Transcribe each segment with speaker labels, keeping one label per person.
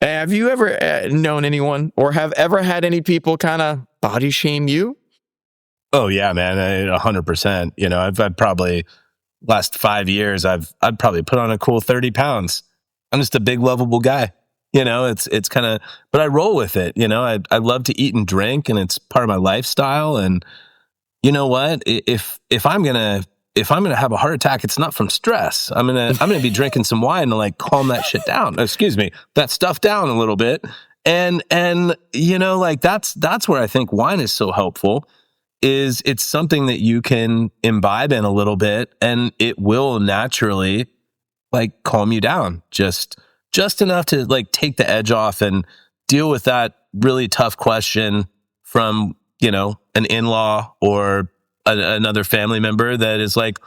Speaker 1: Have you ever known anyone or have ever had any people kind of body shame you?
Speaker 2: Oh yeah, man, 100%. I've probably last 5 years, I've probably put on a cool 30 pounds. I'm just a big, lovable guy. It's kind of, but I roll with it. I love to eat and drink, and it's part of my lifestyle. And you know what? If I'm gonna have a heart attack, it's not from stress. I'm gonna be drinking some wine to like calm that shit down. Excuse me, that stuff down a little bit. And like that's where I think wine is so helpful. Is it's something that you can imbibe in a little bit, and it will naturally like calm you down just enough to like take the edge off and deal with that really tough question from an in-law or another family member that is like,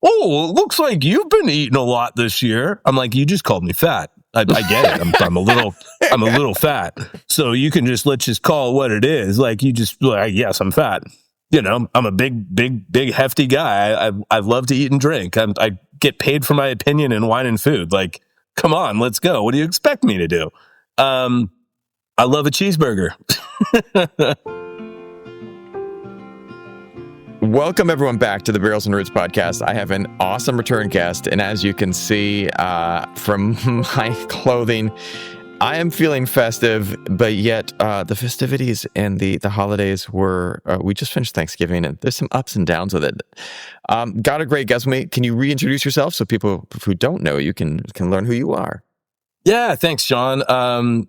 Speaker 2: oh, it looks like you've been eating a lot this year. I'm like, you just called me fat. I get it. I'm a little fat. So let's just call it what it is. Like yes, I'm fat. I'm a big hefty guy. I love to eat and drink. I get paid for my opinion in wine and food. Like, come on, let's go. What do you expect me to do? I love a cheeseburger.
Speaker 1: Welcome, everyone, back to the Barrels and Roots podcast. I have an awesome return guest, and as you can see from my clothing, I am feeling festive, but yet the festivities and the holidays were, we just finished Thanksgiving, and there's some ups and downs with it. Got a great guest with me. Can you reintroduce yourself so people who don't know you can learn who you are?
Speaker 2: Yeah, thanks, Sean.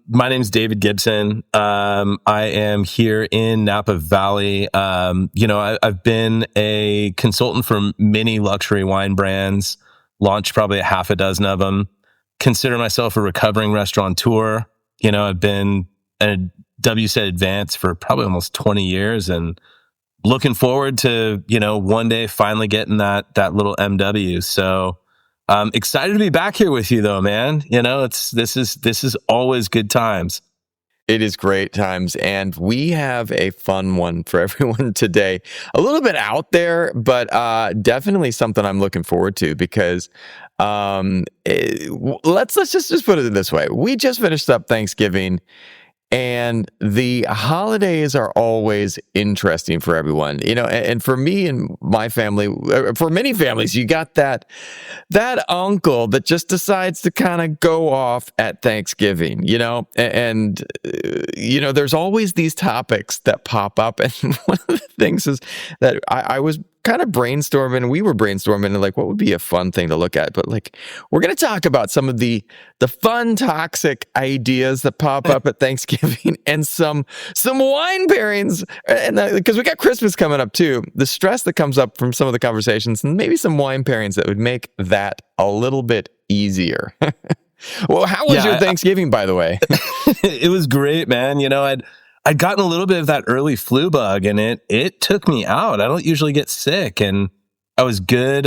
Speaker 2: My name's David Gibson. I am here in Napa Valley. I've been a consultant for many luxury wine brands, launched probably a half a dozen of them. Consider myself a recovering restaurateur. I've been a WSET Advance for probably almost 20 years and looking forward to, one day finally getting that little MW. So I'm excited to be back here with you though, man. This is always good times.
Speaker 1: It is great times, and we have a fun one for everyone today. A little bit out there, but definitely something I'm looking forward to because let's just put it this way. We just finished up Thanksgiving, and the holidays are always interesting for everyone, and for me and my family, for many families, you got that uncle that just decides to kind of go off at Thanksgiving, and there's always these topics that pop up. And one of the things is that I was kind of brainstorming, we were brainstorming like what would be a fun thing to look at, but like we're going to talk about some of the fun toxic ideas that pop up at Thanksgiving and some wine pairings, and because we got Christmas coming up too, the stress that comes up from some of the conversations, and maybe some wine pairings that would make that a little bit easier. Well, how was your Thanksgiving, by the way?
Speaker 2: It was great, man. I'd gotten a little bit of that early flu bug, and it took me out. I don't usually get sick, and I was good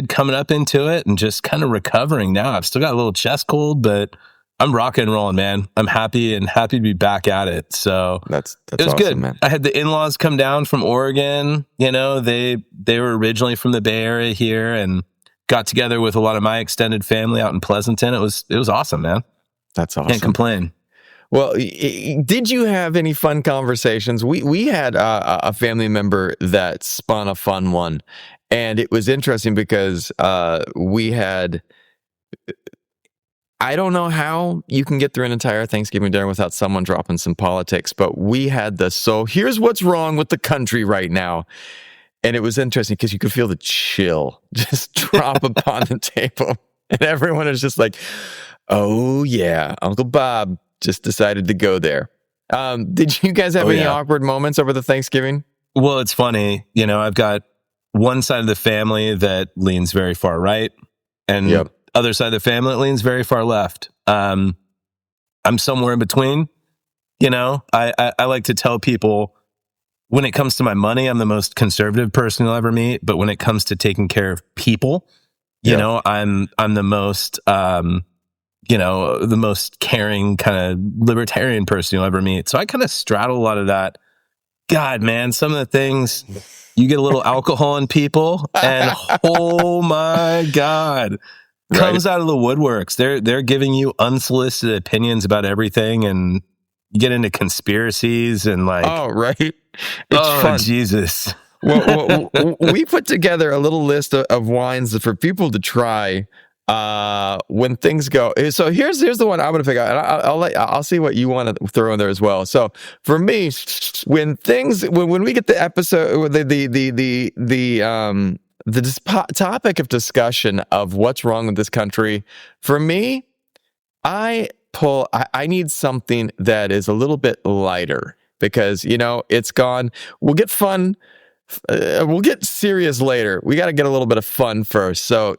Speaker 2: coming up into it and just kind of recovering now. I've still got a little chest cold, but I'm rocking and rolling, man. I'm happy to be back at it. So
Speaker 1: that's
Speaker 2: it was
Speaker 1: awesome,
Speaker 2: good,
Speaker 1: man.
Speaker 2: I had the in-laws come down from Oregon. They were originally from the Bay Area here and got together with a lot of my extended family out in Pleasanton. It was awesome, man.
Speaker 1: That's awesome.
Speaker 2: Can't complain.
Speaker 1: Well, did you have any fun conversations? We had a family member that spun a fun one, and it was interesting because we had. I don't know how you can get through an entire Thanksgiving dinner without someone dropping some politics, but we had this. So here's what's wrong with the country right now. And it was interesting because you could feel the chill just drop upon the table. And everyone is just like, oh yeah, Uncle Bob just decided to go there. Did you guys have any awkward moments over the Thanksgiving?
Speaker 2: Well, it's funny. I've got one side of the family that leans very far right, and other side of the family that leans very far left. I'm somewhere in between. I like to tell people when it comes to my money, I'm the most conservative person you'll ever meet. But when it comes to taking care of people, I'm the most the most caring kind of libertarian person you'll ever meet. So I kind of straddle a lot of that. God, man, some of the things, you get a little alcohol in people and oh my God, comes out of the woodworks. They're giving you unsolicited opinions about everything, and you get into conspiracies and like,
Speaker 1: oh, right. It's fun.
Speaker 2: Jesus.
Speaker 1: We put together a little list of wines for people to try when things go. So here's the one I'm going to pick out, and I'll see what you want to throw in there as well. So for me, when we get the episode, the topic of discussion of what's wrong with this country, for me, I need something that is a little bit lighter, because it's gone. We'll get fun. We'll get serious later. We got to get a little bit of fun first. So,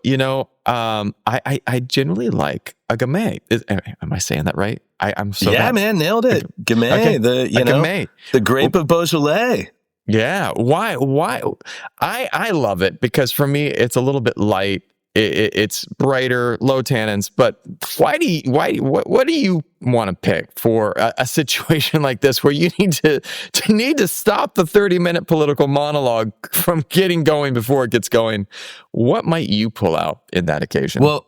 Speaker 1: I generally like a Gamay. Am I saying that right? I'm so bad.
Speaker 2: Man, nailed it. Gamay, okay.
Speaker 1: Gamay.
Speaker 2: The grape of Beaujolais.
Speaker 1: Yeah. Why? I love it because for me, it's a little bit light. It's brighter, low tannins. But what do you want to pick for a situation like this, where you need to stop the 30-minute political monologue from getting going before it gets going? What might you pull out in that occasion?
Speaker 2: Well,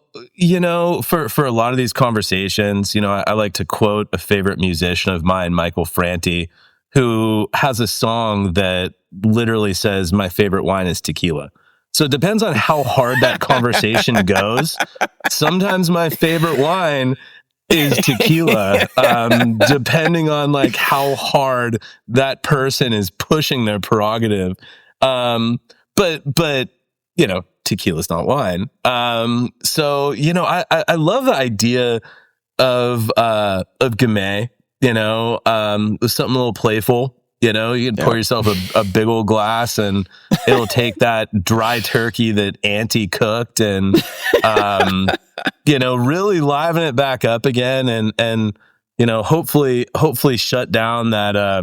Speaker 2: for a lot of these conversations, I like to quote a favorite musician of mine, Michael Franti, who has a song that literally says, "My favorite wine is tequila." So it depends on how hard that conversation goes. Sometimes my favorite wine is tequila, depending on like how hard that person is pushing their prerogative. But tequila's not wine. So I love the idea of Gamay. With something a little playful. You can pour yourself a big old glass, and it'll take that dry turkey that Auntie cooked and, really liven it back up again, and hopefully shut down that, I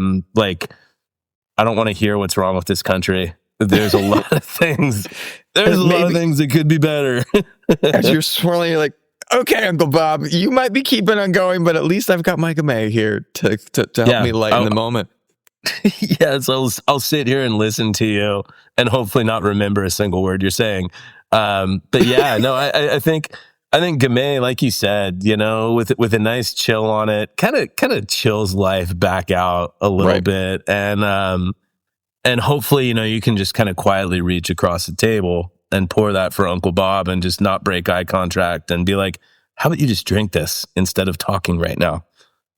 Speaker 2: don't want to hear what's wrong with this country. There's a lot of things. There's a lot of things that could be better.
Speaker 1: As you're swirling, you're like, okay, Uncle Bob, you might be keeping on going, but at least I've got my Gamay here to help me lighten the moment.
Speaker 2: So I'll sit here and listen to you and hopefully not remember a single word you're saying. But yeah, no, I think Gamay, like you said, with a nice chill on it, kind of chills life back out a little bit. And hopefully, you can just kind of quietly reach across the table and pour that for Uncle Bob and just not break eye contact and be like, how about you just drink this instead of talking right now?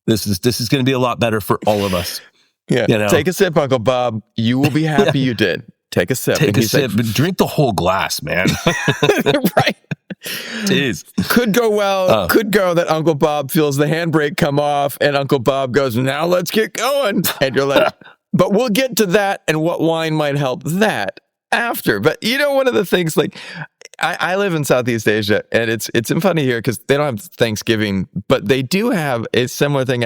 Speaker 2: This is going to be a lot better for all of us.
Speaker 1: Yeah. Take a sip, Uncle Bob. You will be happy you did. Take a sip.
Speaker 2: Take a sip, but drink the whole glass, man.
Speaker 1: Right.
Speaker 2: Jeez.
Speaker 1: Could go well. Could go that Uncle Bob feels the handbrake come off and Uncle Bob goes, now let's get going. And you're like, but we'll get to that and what wine might help that after. But one of the things, like, I live in Southeast Asia, and it's funny here because they don't have Thanksgiving, but they do have a similar thing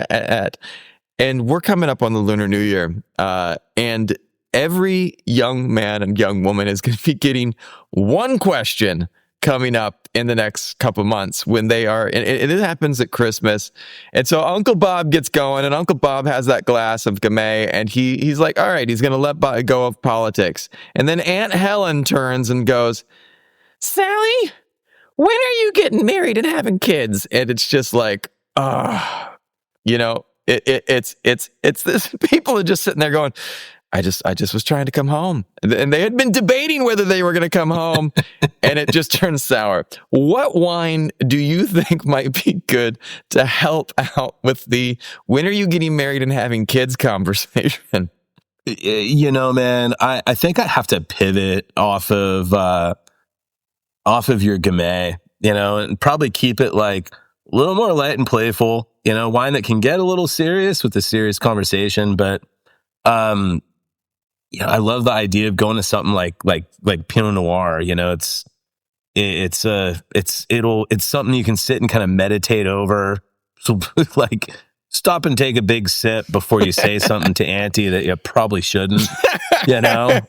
Speaker 1: and we're coming up on the Lunar New Year, and every young man and young woman is going to be getting one question coming up in the next couple of months when they are, and it happens at Christmas. And so Uncle Bob gets going, and Uncle Bob has that glass of Gamay, and he's like, all right, he's going to let go of politics. And then Aunt Helen turns and goes, Sally, when are you getting married and having kids? And it's just like, it's this, people are just sitting there going, I just was trying to come home. And they had been debating whether they were going to come home, and it just turned sour. What wine do you think might be good to help out with the when are you getting married and having kids conversation?
Speaker 2: Man, I think I have to pivot off of your Gamay, and probably keep it like a little more light and playful, wine that can get a little serious with a serious conversation. But, I love the idea of going to something like Pinot Noir. It's something you can sit and kind of meditate over. So like stop and take a big sip before you say something to Auntie that you probably shouldn't, Well,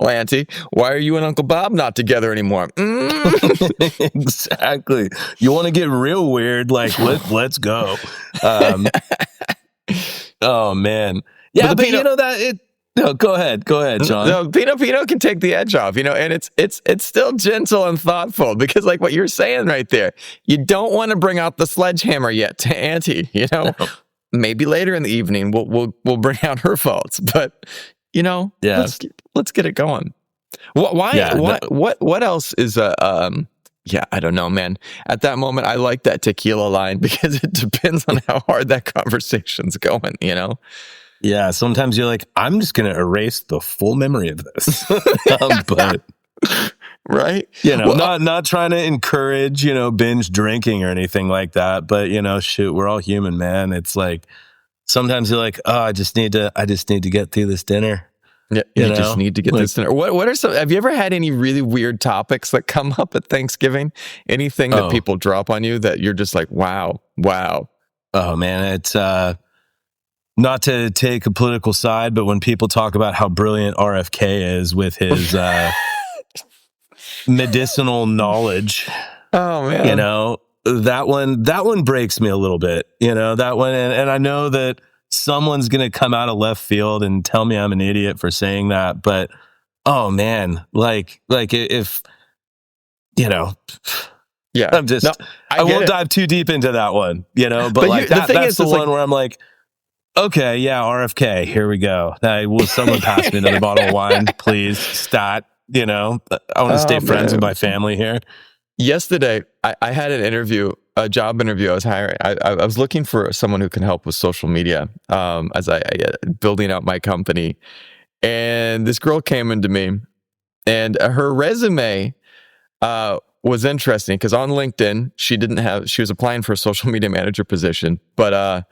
Speaker 1: Auntie, why are you and Uncle Bob not together anymore?
Speaker 2: Exactly. You want to get real weird? Like, let's go. Oh man. Yeah, but No, go ahead, John.
Speaker 1: No, Pinot can take the edge off, and it's still gentle and thoughtful because, like what you're saying right there, you don't want to bring out the sledgehammer yet to Auntie.
Speaker 2: No.
Speaker 1: Maybe later in the evening we'll bring out her faults, but let's get it going. Why?
Speaker 2: Yeah,
Speaker 1: what else is Yeah, I don't know, man. At that moment, I like that tequila line because it depends on how hard that conversation's going.
Speaker 2: Yeah, sometimes you're like, I'm just going to erase the full memory of this. But
Speaker 1: right?
Speaker 2: Not trying to encourage, binge drinking or anything like that. But, shoot, we're all human, man. It's like, sometimes you're like, oh, I just need to get through this dinner.
Speaker 1: Yeah, you just need to get this dinner. What are some, have you ever had any really weird topics that come up at Thanksgiving? Anything that people drop on you that you're just like, wow.
Speaker 2: Oh man, it's, not to take a political side, but when people talk about how brilliant RFK is with his medicinal knowledge,
Speaker 1: oh man,
Speaker 2: that one breaks me a little bit. That one, and I know that someone's gonna come out of left field and tell me I'm an idiot for saying that, but oh man, like if
Speaker 1: yeah,
Speaker 2: I'm just I won't dive too deep into that one, but like that's the one where I'm like, okay, yeah, RFK, here we go. Will someone pass me another bottle of wine, please? Stat, I want to stay friends with my family here.
Speaker 1: Yesterday, I had an interview, a job interview. I was hiring. I was looking for someone who can help with social media as I building out my company. And this girl came into me, and her resume was interesting because on LinkedIn, she was applying for a social media manager position, but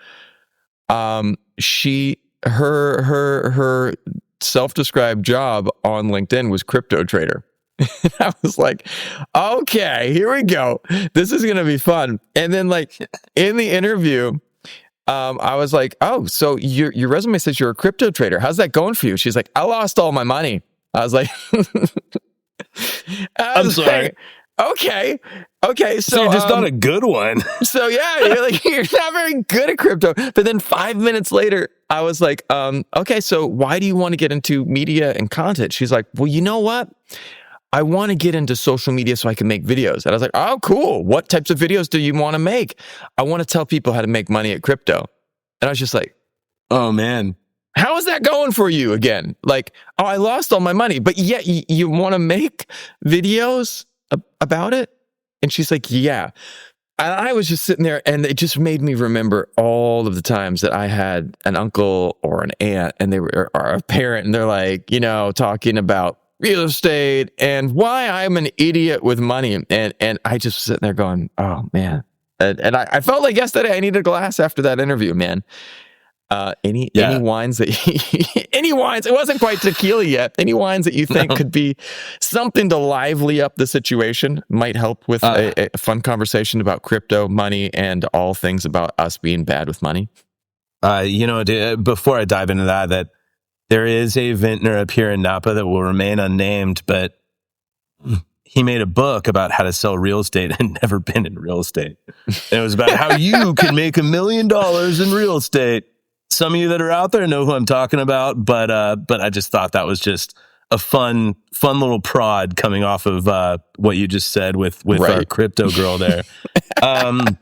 Speaker 1: her self-described job on LinkedIn was crypto trader. I was like, okay, here we go. This is going to be fun. And then like in the interview, I was like, oh, so your resume says you're a crypto trader. How's that going for you? She's like, I lost all my money. I was like,
Speaker 2: I'm sorry.
Speaker 1: Okay.
Speaker 2: So you're just not a good one.
Speaker 1: So yeah, you're not very good at crypto. But then 5 minutes later, I was like, okay, so why do you want to get into media and content? She's like, well, you know what? I want to get into social media so I can make videos. And I was like, oh, cool. What types of videos do you want to make? I want to tell people how to make money at crypto. And I was just like,
Speaker 2: oh man,
Speaker 1: how is that going for you again? Like, oh, I lost all my money, but yet you want to make videos about it? And she's like, yeah. And I was just sitting there, and it just made me remember all of the times that I had an uncle or an aunt, and they were or a parent, and they're like, talking about real estate and why I'm an idiot with money. And I just was sitting there going, oh man. And I felt like yesterday I needed a glass after that interview, man. Any wines any wines, it wasn't quite tequila yet. Any wines that you think could be something to lively up the situation, might help with a fun conversation about crypto, money, and all things about us being bad with money?
Speaker 2: Before I dive into that there is a vintner up here in Napa that will remain unnamed, but he made a book about how to sell real estate and never been in real estate. And it was about how you can make $1 million in real estate. Some of you that are out there know who I'm talking about, but I just thought that was just a fun little prod coming off of what you just said with our crypto girl there. I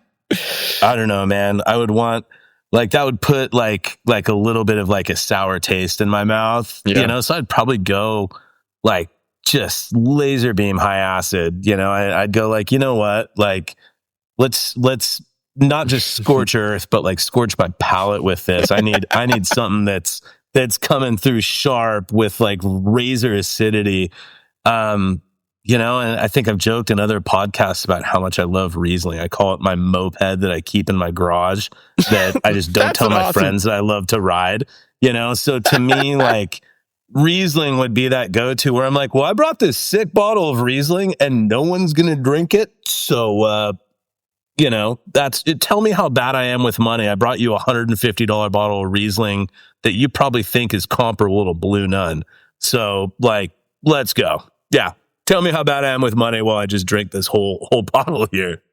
Speaker 2: don't know, man. I would want that would put like a little bit of like a sour taste in my mouth, so I'd probably go like just laser beam high acid. I'd go like, you know what, like let's not just scorch earth, but like scorch my palate with this. I need something that's coming through sharp with like razor acidity. And I think I've joked in other podcasts about how much I love Riesling. I call it my moped that I keep in my garage that I just don't tell my friends that I love to ride, So to me, like Riesling would be that go-to where I'm like, well, I brought this sick bottle of Riesling and no one's going to drink it. So, that's it. Tell me how bad I am with money. I brought you $150 bottle of Riesling that you probably think is comparable to Blue Nun. So like, let's go. Yeah. Tell me how bad I am with money while I just drink this whole bottle here.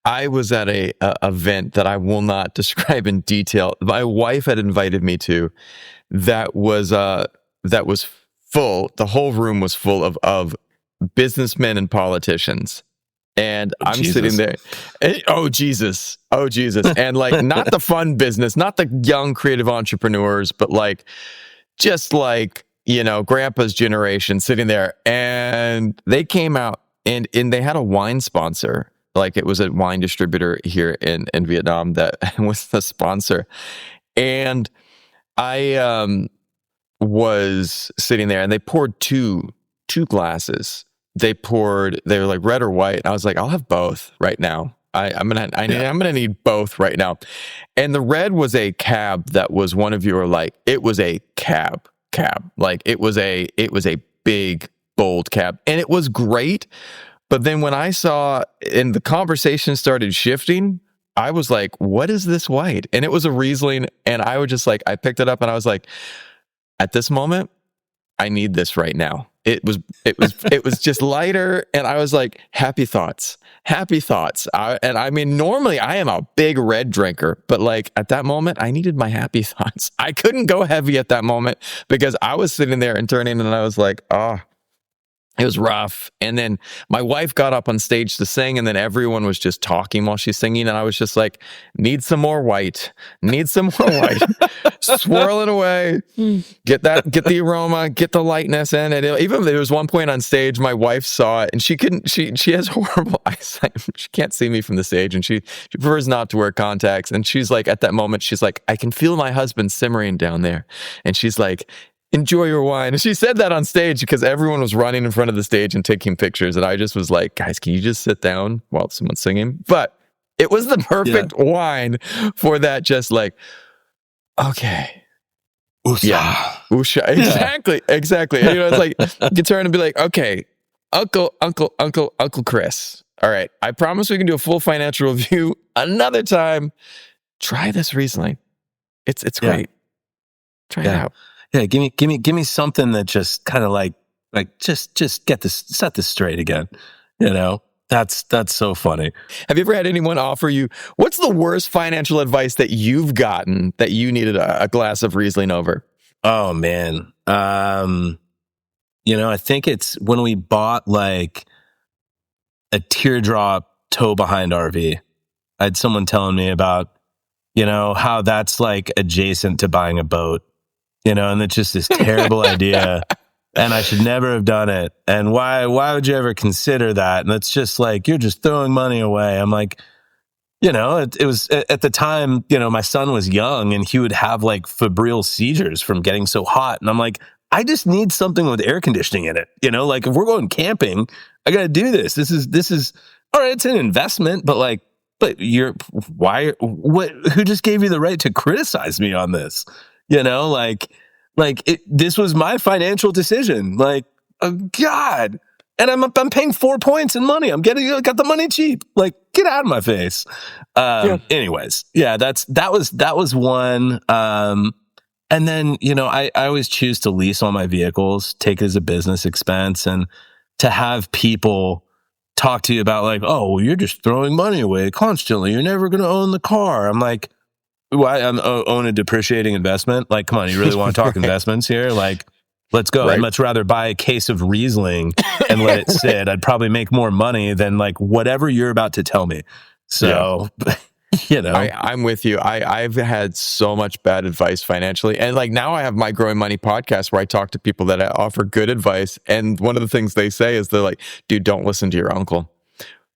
Speaker 1: I was at a event that I will not describe in detail. My wife had invited me to. That was that was full. The whole room was full of businessmen and politicians. And I'm sitting there. Oh, Jesus. And like, not the fun business, not the young creative entrepreneurs, but like, just like, grandpa's generation sitting there. And they came out and they had a wine sponsor. Like, it was a wine distributor here in Vietnam that was the sponsor. And I was sitting there and they poured two glasses. They were like red or white. And I was like, I'll have both right now. I'm gonna need both right now. And the red was a cab that was one of your, like, it was a cab. Like, it was a big, bold cab. And it was great. But then when I saw and the conversation started shifting, I was like, what is this white? And it was a Riesling. And I was just like, I picked it up and I was like, at this moment, I need this right now. It was just lighter. And I was like, happy thoughts. And I mean, normally I am a big red drinker, but like at that moment, I needed my happy thoughts. I couldn't go heavy at that moment because I was sitting there and turning and I was like, it was rough. And then my wife got up on stage to sing, and then everyone was just talking while she's singing. And I was just like, need some more white. Swirl it away. Get the aroma, get the lightness in it. Even there was one point on stage, my wife saw it and she has horrible eyesight. She can't see me from the stage, and she prefers not to wear contacts. And she's like, at that moment, she's like, I can feel my husband simmering down there. And she's like, enjoy your wine. And she said that on stage because everyone was running in front of the stage and taking pictures. And I just was like, guys, can you just sit down while someone's singing? But it was the perfect wine for that. Just like, okay.
Speaker 2: Usha.
Speaker 1: Yeah. Usha. Exactly. And, it's like, you can turn and be like, okay, Uncle Chris. All right. I promise we can do a full financial review another time. Try this Riesling. It's great. Try it out.
Speaker 2: Yeah, give me something that just kind of like just set this straight again. That's so funny.
Speaker 1: Have you ever had anyone offer you, what's the worst financial advice that you've gotten that you needed a glass of Riesling over?
Speaker 2: Oh man. I think it's when we bought like a teardrop tow behind RV. I had someone telling me about, how that's like adjacent to buying a boat. And it's just this terrible idea, and I should never have done it. And why would you ever consider that? And it's just like, you're just throwing money away. I'm like, it was at the time, my son was young and he would have like febrile seizures from getting so hot. And I'm like, I just need something with air conditioning in it. Like if we're going camping, I got to do this. This is all right. It's an investment, but who just gave you the right to criticize me on this? This was my financial decision. Like, oh God. And I'm paying 4 points in money. got the money cheap. Like, get out of my face. Anyways, that was one. And then, I always choose to lease all my vehicles, take it as a business expense, and to have people talk to you about like, oh, well, you're just throwing money away constantly. You're never going to own the car. I'm like, why own a depreciating investment? Like, come on, you really want to talk investments here? Like, let's go. Right. I'd much rather buy a case of Riesling and let it sit. I'd probably make more money than like whatever you're about to tell me. So,
Speaker 1: I'm with you. I've had so much bad advice financially. And like now I have my Growing Money podcast where I talk to people that offer good advice. And one of the things they say is they're like, dude, don't listen to your uncle.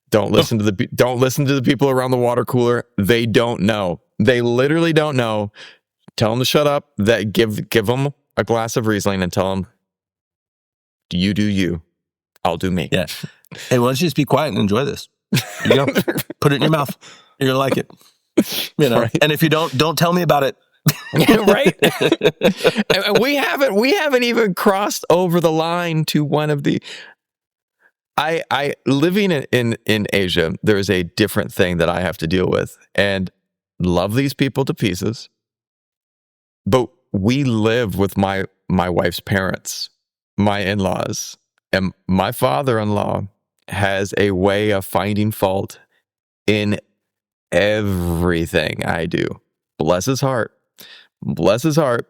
Speaker 1: Don't listen to the people around the water cooler. They don't know. They literally don't know. Tell them to shut up. That give them a glass of Riesling and tell them, you do you. I'll do me.
Speaker 2: Yeah. Hey, why don't you just be quiet and enjoy this? Here you go. Put it in your mouth. You're gonna like it. Right. And if you don't tell me about it.
Speaker 1: Right? And we haven't even crossed over the line to one of the. I living in Asia, there is a different thing that I have to deal with, and love these people to pieces. But we live with my wife's parents, my in-laws, and my father-in-law has a way of finding fault in everything I do. Bless his heart. bless his heart,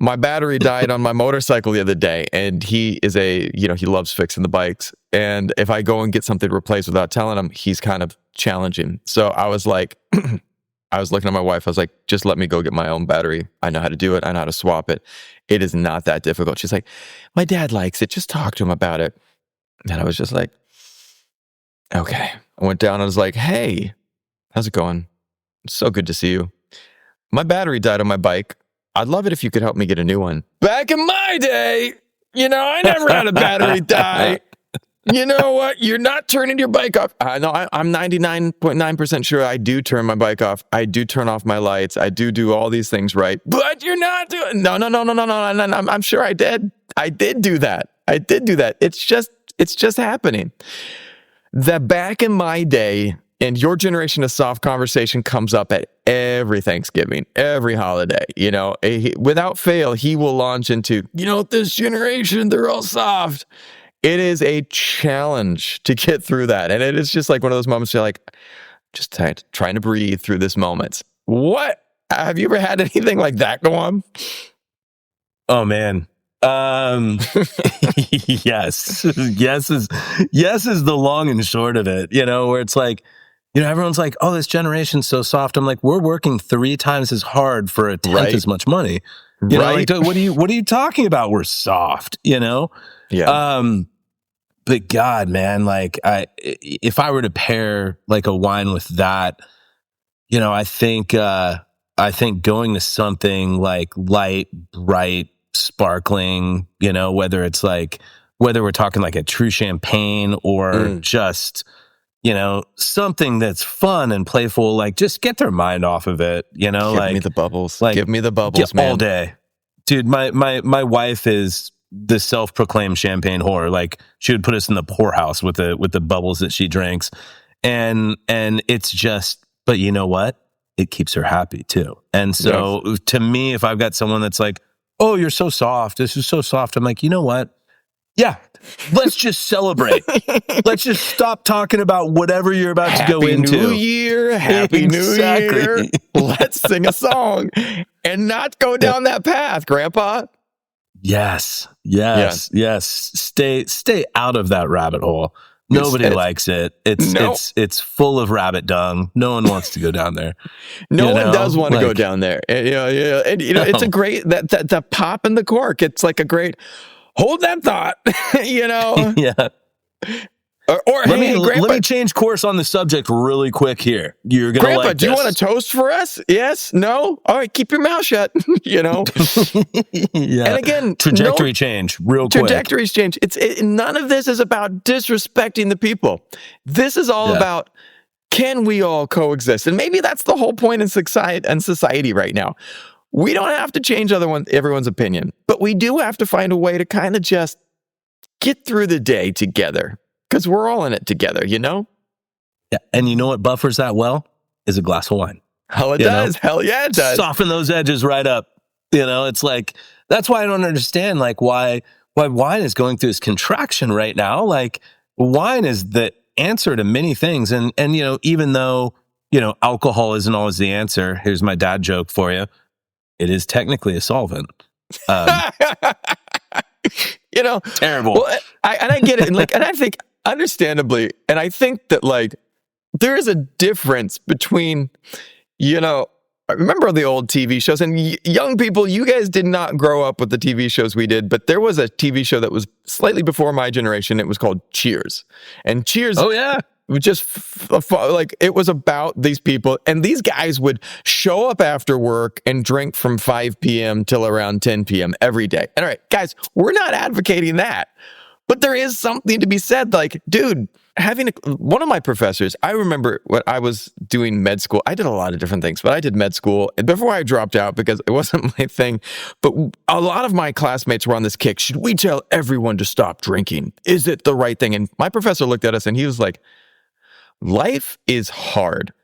Speaker 1: my battery died on my motorcycle the other day, and he is he loves fixing the bikes. And if I go and get something replaced without telling him, he's kind of challenging. So I was like, I was looking at my wife. I was like, just let me go get my own battery. I know how to do it. I know how to swap it. It is not that difficult. She's like, my dad likes it. Just talk to him about it. And I was just like, okay. I went down and I was like, hey, how's it going? It's so good to see you. My battery died on my bike. I'd love it if you could help me get a new one. Back in my day, I never had a battery die. You know what? You're not turning your bike off. I know I'm 99.9% sure I do turn my bike off. I do turn off my lights. I do all these things right. But you're not doing. No. I'm sure I did. I did do that. It's just happening. That back in my day, and your generation of soft conversation comes up at every Thanksgiving, every holiday. Without fail, he will launch into, this generation, they're all soft. It is a challenge to get through that. And it is just like one of those moments you're like, just trying to breathe through this moment. What? Have you ever had anything like that go on?
Speaker 2: Oh, man. Yes. Yes is the long and short of it, where it's like, everyone's like, oh, this generation's so soft. I'm like, we're working 3 times as hard for a tenth as much money. Like, what are you talking about? We're soft, Yeah. But God, man, like if I were to pair like a wine with that, I think going to something like light, bright, sparkling, whether we're talking like a true champagne or just, something that's fun and playful, like just get their mind off of it,
Speaker 1: Give me the bubbles. Give me the bubbles, man.
Speaker 2: All day. Dude, my wife is the self-proclaimed champagne whore. Like she would put us in the poorhouse with the bubbles that she drinks. And it's just, but you know what? It keeps her happy too. And so to me, if I've got someone that's like, oh, you're so soft. This is so soft. I'm like, you know what? Yeah. Let's just celebrate. Let's just stop talking about whatever you're about to go into.
Speaker 1: Happy New Year. Happy New Year. Let's sing a song and not go down that path, Grandpa.
Speaker 2: Yes. Stay out of that rabbit hole. Nobody likes it. It's full of rabbit dung. No one wants to go down there.
Speaker 1: No one does want to go down there. And, it's a great that pop in the cork. It's like a great hold that thought.
Speaker 2: Yeah.
Speaker 1: Or
Speaker 2: let
Speaker 1: Grandpa,
Speaker 2: me change course on the subject really quick here. You're gonna
Speaker 1: Grandpa,
Speaker 2: like
Speaker 1: do you want a toast for us? Yes? No? All right, keep your mouth shut.
Speaker 2: Yeah.
Speaker 1: And again,
Speaker 2: trajectory change real quick.
Speaker 1: Trajectories change. None of this is about disrespecting the people. This is all about, can we all coexist? And maybe that's the whole point in society right now. We don't have to change everyone's opinion, but we do have to find a way to kind of just get through the day together. Because we're all in it together, Yeah.
Speaker 2: And you know what buffers that well? Is a glass of wine.
Speaker 1: Hell, it does. Hell yeah, it does.
Speaker 2: Soften those edges right up. It's like, that's why I don't understand, like, why wine is going through this contraction right now. Like, wine is the answer to many things. And even though, alcohol isn't always the answer, here's my dad joke for you. It is technically a solvent. Terrible.
Speaker 1: Well, I get it. And I think, understandably, and I think that there is a difference between, I remember the old TV shows, and young people, you guys did not grow up with the TV shows we did, but there was a TV show that was slightly before my generation. It was called Cheers. And Cheers.
Speaker 2: Oh, yeah.
Speaker 1: Just it was about these people, and these guys would show up after work and drink from 5 p.m. till around 10 p.m. every day. And all right, guys, we're not advocating that, but there is something to be said. Like, dude, one of my professors, I remember when I was doing med school, I did a lot of different things, but I did med school before I dropped out because it wasn't my thing. But a lot of my classmates were on this kick. Should we tell everyone to stop drinking? Is it the right thing? And my professor looked at us and he was like, life is hard.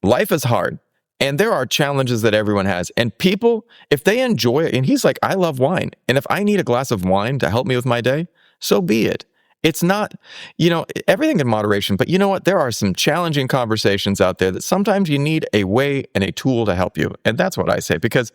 Speaker 1: Life is hard. And there are challenges that everyone has. And people, if they enjoy it, and he's like, I love wine. And if I need a glass of wine to help me with my day, so be it. It's not, everything in moderation, but you know what? There are some challenging conversations out there that sometimes you need a way and a tool to help you. And that's what I say, because,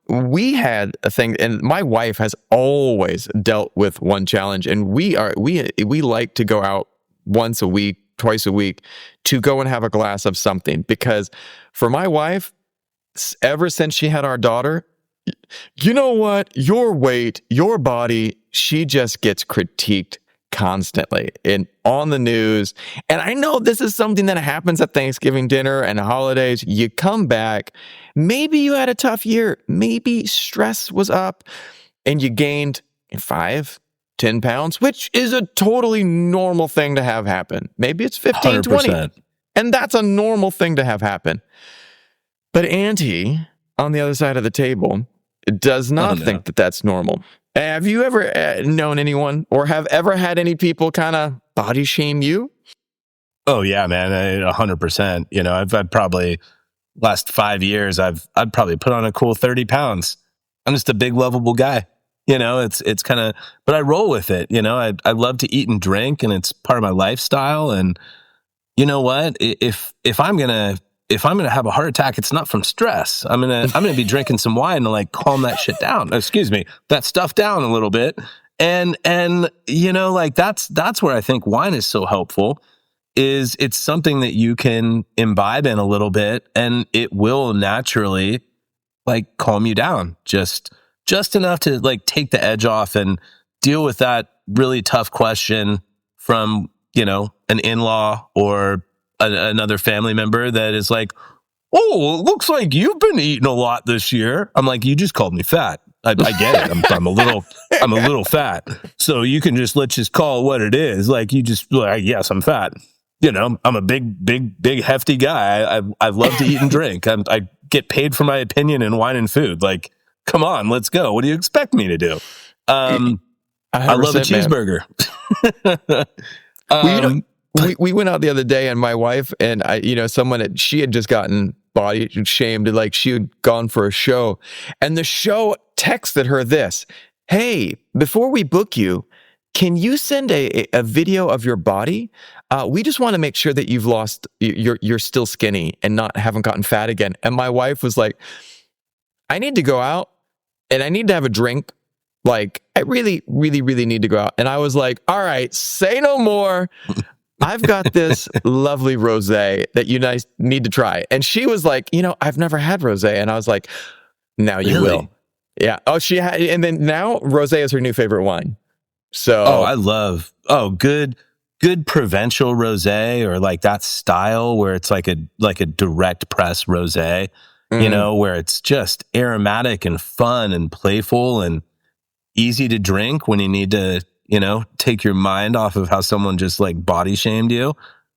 Speaker 1: we had a thing, and my wife has always dealt with one challenge, and we like to go out once a week, twice a week, to go and have a glass of something, because for my wife, ever since she had our daughter, you know what? Your weight, your body, she just gets critiqued constantly and on the news. And I know this is something that happens at Thanksgiving dinner and holidays. You come back, maybe you had a tough year, maybe stress was up, and you gained 5, 10 pounds, which is a totally normal thing to have happen. Maybe it's 15, 20,
Speaker 2: 100%.
Speaker 1: and that's a normal thing to have happen. But Auntie, on the other side of the table, does not think that that's normal. Have you ever known anyone, or have ever had any people kind of body shame you?
Speaker 2: Oh yeah, man, 100%. I've probably last 5 years, I've probably put on a cool 30 pounds. I'm just a big, lovable guy. It's kind of, but I roll with it. I love to eat and drink, and it's part of my lifestyle. And you know what? If I'm gonna have a heart attack, it's not from stress. I'm gonna be drinking some wine to like calm that shit down. Excuse me, that stuff down a little bit. And like that's where I think wine is so helpful. Is it's something that you can imbibe in a little bit, and it will naturally like calm you down just enough to like take the edge off and deal with that really tough question from an in-law or another family member that is like, oh, it looks like you've been eating a lot this year. I'm like, you just called me fat. I get it. I'm a little fat. So let's just call it what it is. Like yes, I'm fat. I'm a big hefty guy. I love to eat and drink. I get paid for my opinion in wine and food. Like, come on, let's go. What do you expect me to do? I love a cheeseburger.
Speaker 1: We went out the other day, and my wife and I, she had just gotten body shamed, like she had gone for a show, and the show texted her this: "Hey, before we book you, can you send a video of your body? We just want to make sure that you've lost, you're still skinny and haven't gotten fat again." And my wife was like, "I need to go out and I need to have a drink. Like, I really, really, really need to go out." And I was like, "All right, say no more. I've got this lovely rosé that you guys need to try." And she was like, "I've never had rosé." And I was like, "Now you will." Yeah. Oh, she had, and then now rosé is her new favorite wine. So,
Speaker 2: I love, good provincial rosé, or like that style where it's like a direct press rosé, where it's just aromatic and fun and playful and easy to drink when you need to, take your mind off of how someone just like body shamed you.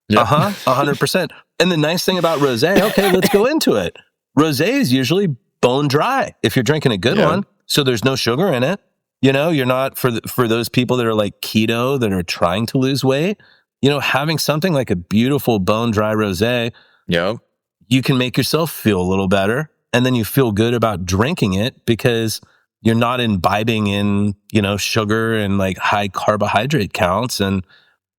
Speaker 2: Yep. 100%. And the nice thing about rosé, okay, let's go into it. Rosé is usually bone dry if you're drinking a good one. So there's no sugar in it. You're not, for those people that are like keto, that are trying to lose weight, having something like a beautiful bone dry rosé, you can make yourself feel a little better. And then you feel good about drinking it because you're not imbibing in, sugar and like high carbohydrate counts. And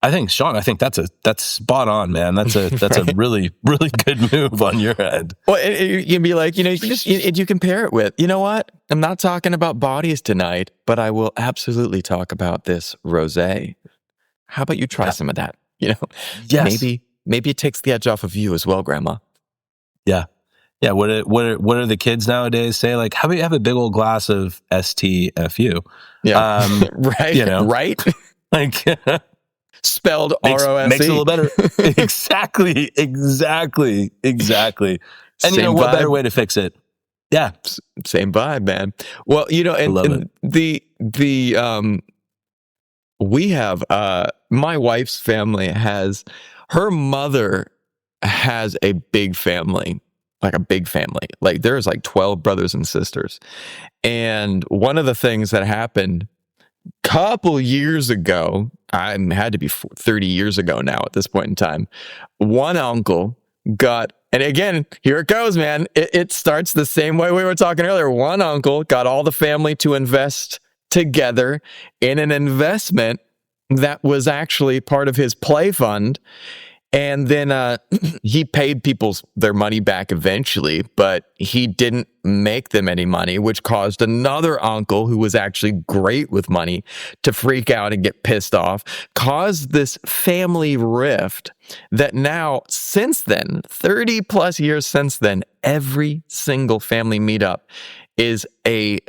Speaker 2: I think, Sean, that's spot on, man. That's a really, really good move on your end.
Speaker 1: Well, you'd be like, you compare it with, you know what? I'm not talking about bodies tonight, but I will absolutely talk about this rosé. How about you try some of that?
Speaker 2: Yes.
Speaker 1: Maybe it takes the edge off of you as well, Grandma.
Speaker 2: Yeah. Yeah, what are the kids nowadays say? Like, how about you have a big old glass of STFU?
Speaker 1: Yeah, right. Right.
Speaker 2: Like
Speaker 1: spelled ROSE.
Speaker 2: Makes it a little better. Exactly. And
Speaker 1: Same
Speaker 2: what
Speaker 1: vibe.
Speaker 2: better way to fix it? Yeah,
Speaker 1: same vibe, man. Well, and we have my wife's family her mother has a big family. Like a big family. Like there's like 12 brothers and sisters. And one of the things that happened a couple years ago, I had to be 30 years ago now at this point in time, one uncle got, and again, here it goes, man. It starts the same way we were talking earlier. One uncle got all the family to invest together in an investment that was actually part of his play fund. And then he paid people their money back eventually, but he didn't make them any money, which caused another uncle who was actually great with money to freak out and get pissed off, caused this family rift that now, since then, 30 plus years since then, every single family meetup is a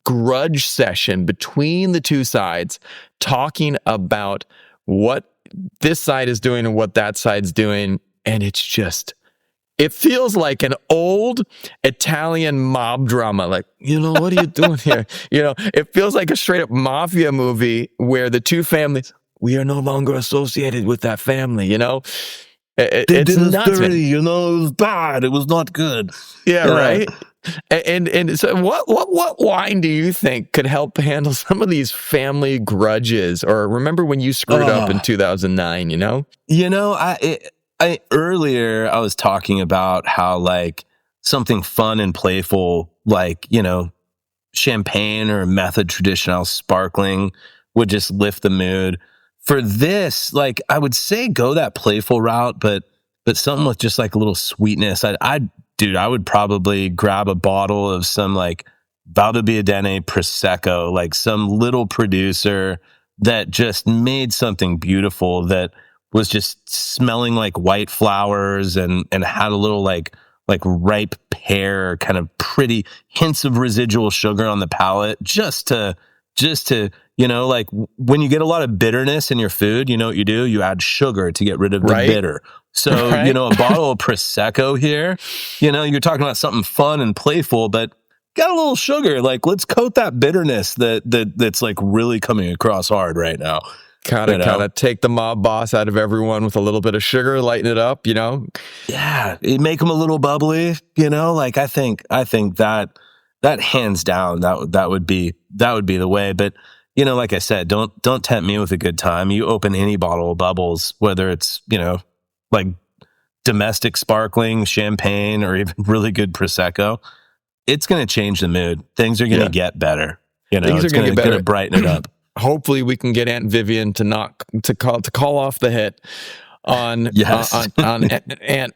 Speaker 1: grudge session between the two sides, talking about what this side is doing and what that side's doing. And it's just, it feels like an old Italian mob drama. Like, what are you doing here? It feels like a straight up mafia movie where the two families, we are no longer associated with that family,
Speaker 2: They
Speaker 1: it's
Speaker 2: did us
Speaker 1: nuts, man.
Speaker 2: dirty, it was bad. It was not good.
Speaker 1: Yeah, right. And so what wine do you think could help handle some of these family grudges? Or remember when you screwed up in 2009,
Speaker 2: I earlier I was talking about how like something fun and playful, like, champagne or method traditional sparkling would just lift the mood. For this, like, I would say go that playful route, but something with just like a little sweetness. I would probably grab a bottle of some like Valdobbiadene Prosecco, like some little producer that just made something beautiful that was just smelling like white flowers and had a little like ripe pear, kind of pretty hints of residual sugar on the palate, just to like when you get a lot of bitterness in your food, you know what you do? You add sugar to get rid of the bitter. So,
Speaker 1: Right.
Speaker 2: a bottle of Prosecco here, you're talking about something fun and playful, but got a little sugar. Like, let's coat that bitterness that's like really coming across hard right now.
Speaker 1: Kind of take the mob boss out of everyone with a little bit of sugar, lighten it up,
Speaker 2: Yeah, make them a little bubbly, like I think that hands down, that would be the way. But, like I said, don't tempt me with a good time. You open any bottle of bubbles, whether it's, like domestic sparkling champagne or even really good Prosecco, it's going to change the mood. Things are going to get better.
Speaker 1: Things are going to get better.
Speaker 2: Brighten it up.
Speaker 1: Hopefully we can get Aunt Vivian to call off the hit on on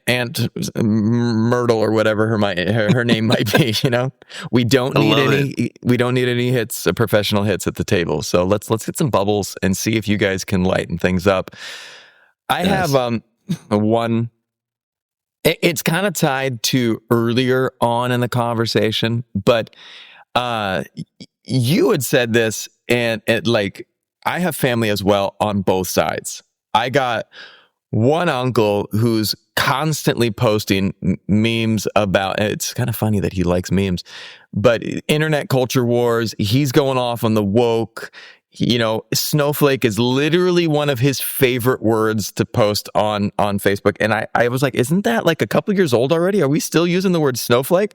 Speaker 1: Aunt Myrtle or whatever her name might be. We don't need any hits, professional hits at the table. So let's get some bubbles and see if you guys can lighten things up. I have one. It's kind of tied to earlier on in the conversation, but you had said this, and like I have family as well on both sides. I got one uncle who's constantly posting memes about, it's kind of funny that he likes memes, but internet culture wars, he's going off on the woke. Snowflake is literally one of his favorite words to post on Facebook. And I was like, isn't that like a couple years old already? Are we still using the word snowflake?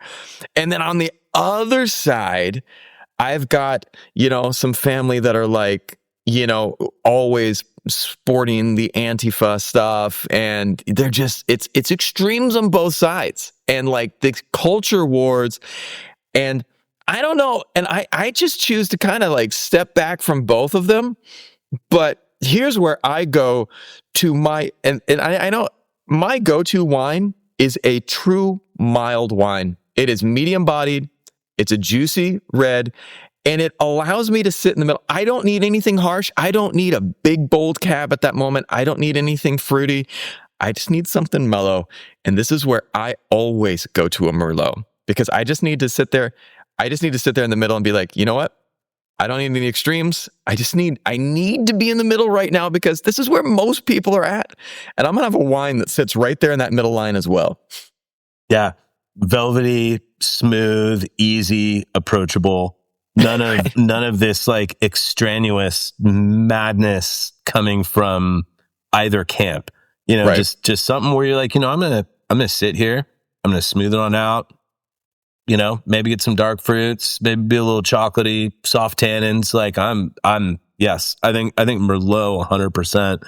Speaker 1: And then on the other side, I've got, some family that are like, always sporting the Antifa stuff. And they're just, it's extremes on both sides. And like the culture wars. And I don't know. And I just choose to kind of like step back from both of them. But here's where I go to and I know my go-to wine is a true mild wine. It is medium bodied. It's a juicy red. And it allows me to sit in the middle. I don't need anything harsh. I don't need a big, bold cab at that moment. I don't need anything fruity. I just need something mellow. And this is where I always go to a Merlot, because I just need to sit there. I just need to sit there in the middle and be like, you know what? I don't need any extremes. I need to be in the middle right now, because this is where most people are at. And I'm going to have a wine that sits right there in that middle line as well.
Speaker 2: Yeah. Velvety, smooth, easy, approachable. None of this like extraneous madness coming from either camp.
Speaker 1: Right.
Speaker 2: Just something where you're like, I'm gonna sit here. I'm gonna smooth it on out. Maybe get some dark fruits, maybe be a little chocolatey, soft tannins. Like yes, I think Merlot 100%.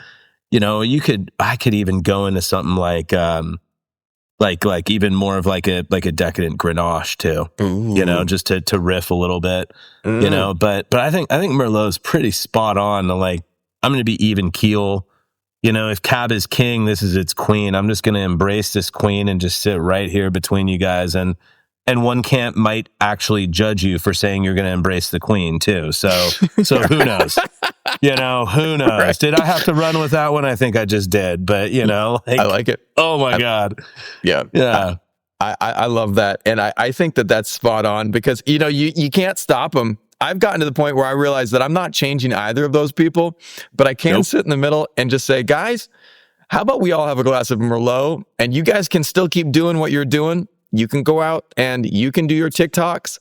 Speaker 2: I could even go into something like even more of like a decadent Grenache too.
Speaker 1: Ooh.
Speaker 2: Just to riff a little bit. But I think Merlot's pretty spot on to like I'm going to be even keel. You know, if Cab is king, this is its queen. I'm just going to embrace this queen and just sit right here between you guys. And one camp might actually judge you for saying you're going to embrace the queen too. So who knows? You know, who knows? Right. Did I have to run with that one? I think I just did. But, you know,
Speaker 1: I like it.
Speaker 2: Oh my God.
Speaker 1: Yeah.
Speaker 2: Yeah.
Speaker 1: I love that. And I think that that's spot on because, you know, you can't stop them. I've gotten to the point where I realize that I'm not changing either of those people, but I can sit in the middle and just say, guys, how about we all have a glass of Merlot and you guys can still keep doing what you're doing. You can go out and you can do your TikToks.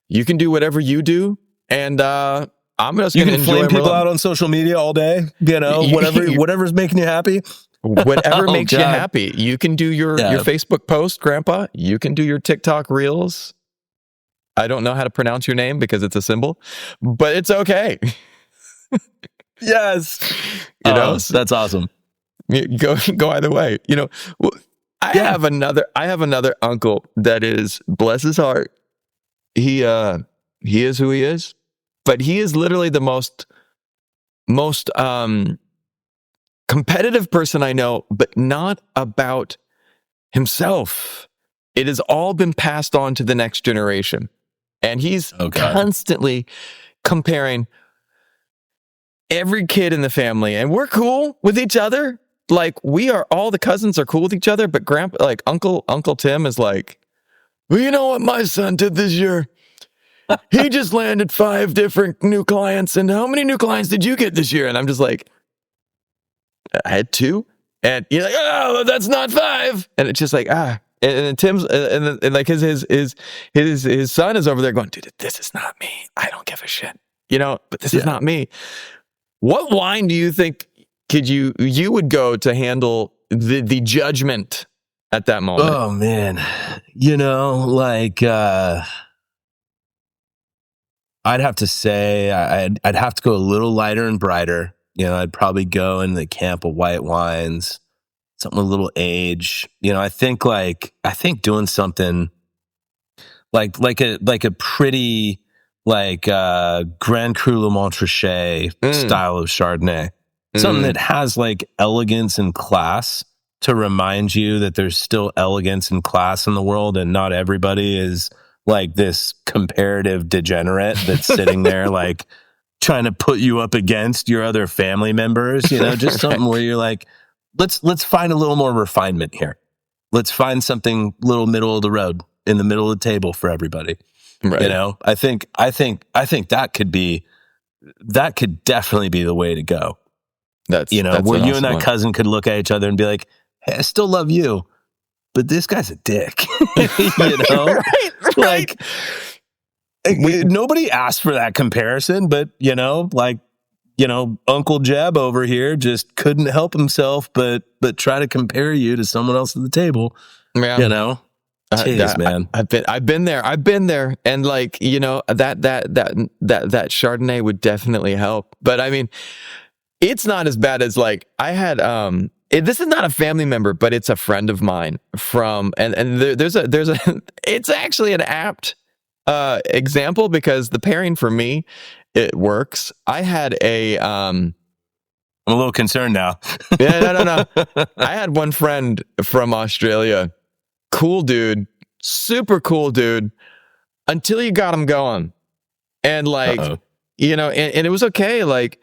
Speaker 1: You can do whatever you do. And I'm just going to enjoy
Speaker 2: flame people
Speaker 1: Merlot.
Speaker 2: out on social media all day. You know, whatever's making you happy.
Speaker 1: Whatever makes you happy. You can do your Facebook post, Grandpa. You can do your TikTok reels. I don't know how to pronounce your name because it's a symbol, but it's okay.
Speaker 2: Yes.
Speaker 1: You know,
Speaker 2: that's awesome.
Speaker 1: Go either way. You know, I have another uncle that is, bless his heart. He is who he is, but he is literally the most competitive person I know, but not about himself. It has all been passed on to the next generation. And he's constantly comparing every kid in the family. And we're cool with each other. Like all the cousins are cool with each other. But Uncle Tim is like, well, you know what my son did this year? He just landed 5 different new clients. And how many new clients did you get this year? And I'm just like, I had 2. And you're like, oh, that's not 5. And it's just like, And Tim's and like his son is over there going, dude, this is not me. I don't give a shit, you know. But this is not me. What wine do you think you would go to handle the judgment at that moment?
Speaker 2: Oh man, you know, like I'd have to say I'd have to go a little lighter and brighter. You know, I'd probably go in the camp of white wines. Something with a little age, you know. I think doing something like a pretty Grand Cru Le Montrachet style of Chardonnay, something that has like elegance and class to remind you that there's still elegance and class in the world, and not everybody is like this comparative degenerate that's sitting there like trying to put you up against your other family members. You know, just something where you're like, Let's find a little more refinement here. Let's find something little middle of the road, in the middle of the table for everybody. Right. You know, I think that could definitely be the way to go. That's where you awesome and that cousin could look at each other and be like, hey, I still love you, but this guy's a dick. You know, right. Nobody asked for that comparison, but Uncle Jeb over here just couldn't help himself, but try to compare you to someone else at the table. Yeah. You know, jeez, man.
Speaker 1: I've been there, and like, you know, that Chardonnay would definitely help. But I mean, it's not as bad as like I had. This is not a family member, but it's a friend of mine from, and there's a. It's actually an apt example because the pairing for me. It works. I had I'm
Speaker 2: a little concerned now.
Speaker 1: No. I had one friend from Australia. Cool dude. Super cool dude. Until you got him going. And like, you know, and it was okay. Like,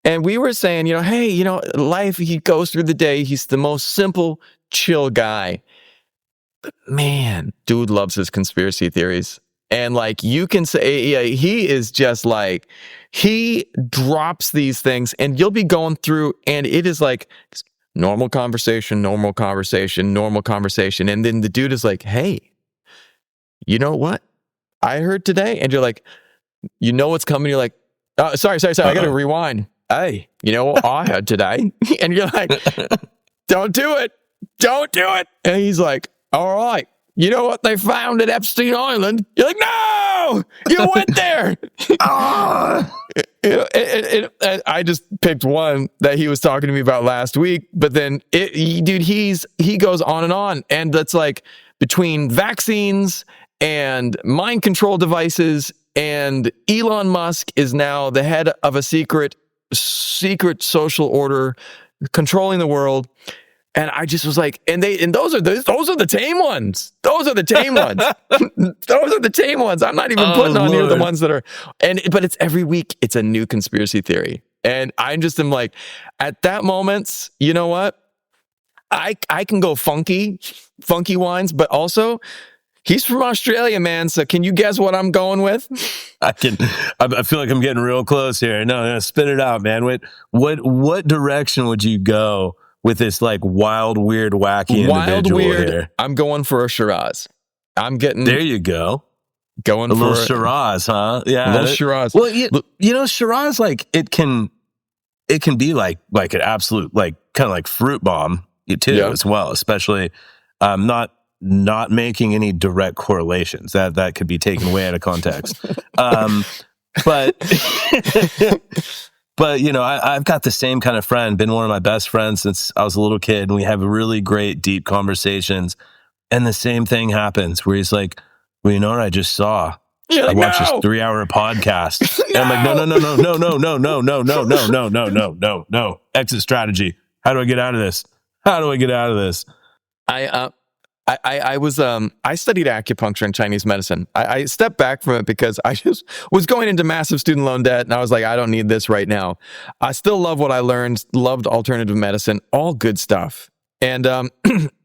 Speaker 1: and we were saying, you know, hey, you know, life, he goes through the day. He's the most simple, chill guy. But man, dude loves his conspiracy theories. And like you can say, he is just like, he drops these things and you'll be going through and it is like normal conversation. And then the dude is like, hey, you know what I heard today? And you're like, you know what's coming? You're like, oh, sorry. I got to rewind. Hey, you know what I heard today? And you're like, don't do it. And he's like, all right. You know what they found at Epstein Island? You're like, no, you went there. And I just picked one that he was talking to me about last week. But then, he goes on. And that's like between vaccines and mind control devices, and Elon Musk is now the head of a secret secret social order, controlling the world. And I just was like, and those are the tame ones. Those are the tame ones. Those are the tame ones. I'm not even putting on here the ones that are, but it's every week, it's a new conspiracy theory. And I just am like, at that moment, you know what? I can go funky wines, but also he's from Australia, man. So can you guess what I'm going with?
Speaker 2: I feel like I'm getting real close here. No, spit it out, man. What direction would you go with this like wild, weird, wacky individual here?
Speaker 1: I'm going for a Shiraz.
Speaker 2: There you go.
Speaker 1: Going
Speaker 2: a
Speaker 1: for
Speaker 2: little Shiraz, huh? Yeah.
Speaker 1: A little Shiraz.
Speaker 2: Well, you know, Shiraz, like it can be like an absolute, like kind of like fruit bomb too, as well, especially, not making any direct correlations that could be taken way out of context. But you know, I've got the same kind of friend, been one of my best friends since I was a little kid, and we have really great, deep conversations. And the same thing happens where he's like, well, you know what I just saw? I watched this 3-hour podcast. And I'm like, no. Exit strategy. How do I get out of this?
Speaker 1: I studied acupuncture and Chinese medicine. I stepped back from it because I just was going into massive student loan debt, and I was like, I don't need this right now. I still love what I learned, loved alternative medicine, all good stuff. And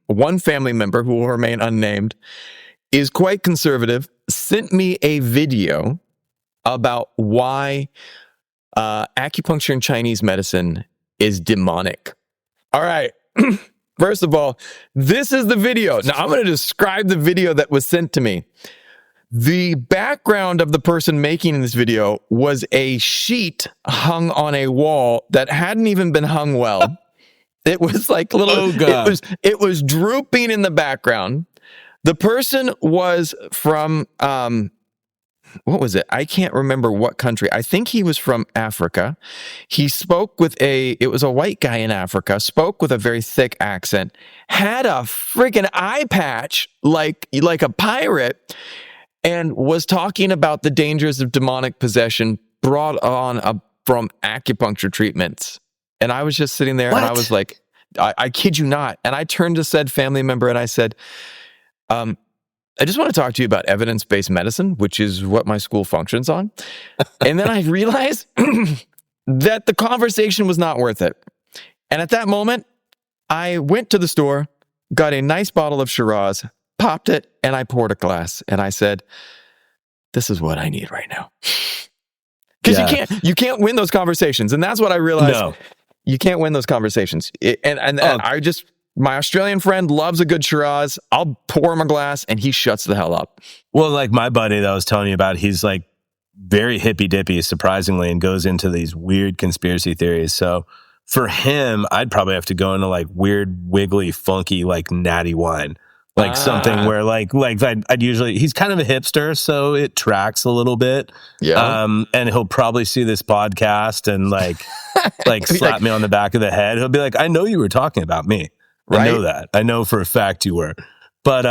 Speaker 1: one family member, who will remain unnamed, is quite conservative, sent me a video about why acupuncture and Chinese medicine is demonic. All right. First of all, this is the video. Now, I'm going to describe the video that was sent to me. The background of the person making this video was a sheet hung on a wall that hadn't even been hung well. It was like little, it was drooping in the background. The person was from, what was it? I can't remember what country. I think he was from Africa. He spoke with it was a white guy in Africa, spoke with a very thick accent, had a friggin' eye patch like a pirate, and was talking about the dangers of demonic possession brought on from acupuncture treatments. And I was just sitting there and I was like, I kid you not. And I turned to said family member and I said, I just want to talk to you about evidence-based medicine, which is what my school functions on. And then I realized that the conversation was not worth it. And at that moment, I went to the store, got a nice bottle of Shiraz, popped it, and I poured a glass. And I said, this is what I need right now. Because you can't win those conversations. And that's what I realized. No. You can't win those conversations. My Australian friend loves a good Shiraz. I'll pour him a glass and he shuts the hell up.
Speaker 2: Well, like my buddy that I was telling you about, he's like very hippy dippy, surprisingly, and goes into these weird conspiracy theories. So for him, I'd probably have to go into like weird, wiggly, funky, like natty wine. Like something where like I'd usually, he's kind of a hipster, so it tracks a little bit. Yeah. And he'll probably see this podcast and like slap me on the back of the head. He'll be like, I know you were talking about me. Right? I know that. I know for a fact you were. But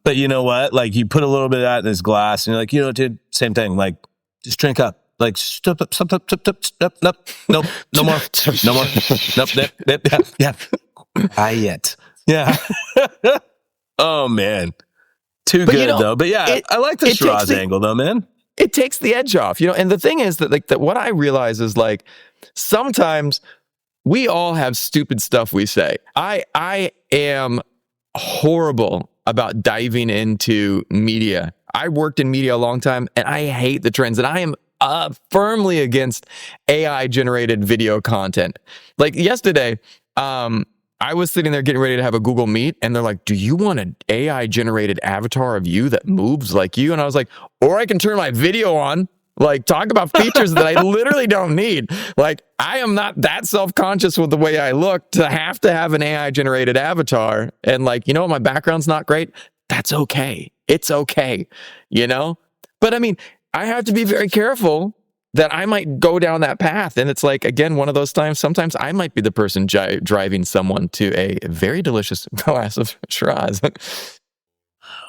Speaker 2: you know what? Like you put a little bit of that in his glass and you're like, you know, dude, same thing. Like just drink up. Like stop, nope, no more. Nope, yeah. Quiet. Yeah. Oh man. Too good though. But yeah, I like the Shiraz angle though, man.
Speaker 1: It takes the edge off, you know, and the thing is that what I realize is like sometimes we all have stupid stuff we say. I am horrible about diving into media. I worked in media a long time and I hate the trends, and I am firmly against AI-generated video content. Like yesterday, I was sitting there getting ready to have a Google Meet, and they're like, do you want an AI-generated avatar of you that moves like you? And I was like, or I can turn my video on, like talk about features that I literally don't need. Like, I am not that self-conscious with the way I look to have an AI-generated avatar. And like, you know, my background's not great. That's okay. It's okay, you know? But I mean, I have to be very careful that I might go down that path. And it's like, again, one of those times, sometimes I might be the person driving someone to a very delicious glass of Shiraz.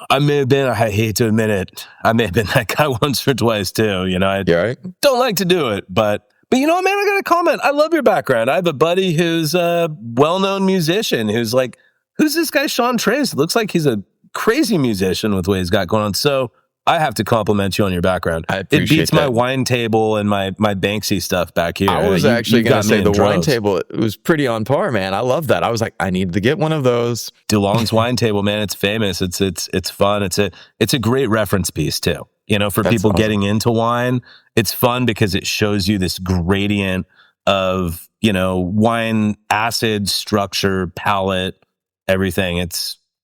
Speaker 2: I may have been, I hate to admit it, I may have been that guy once or twice too. You know, I
Speaker 1: right?
Speaker 2: don't like to do it, but But you know what, man, I got to comment. I love your background. I have a buddy who's a well-known musician who's like, who's this guy, Sean Trace? It looks like he's a crazy musician with what he's got going on. So I have to compliment you on your background.
Speaker 1: I appreciate
Speaker 2: it beats my wine table and my Banksy stuff back here.
Speaker 1: I was actually going to say the wine table, it was pretty on par, man. I love that. I was like, I needed to get one of those.
Speaker 2: DeLong's wine table, man, it's famous. It's fun. It's a great reference piece too. You know, for people getting into wine, it's fun because it shows you this gradient of, you know, wine acid, structure, palate, everything.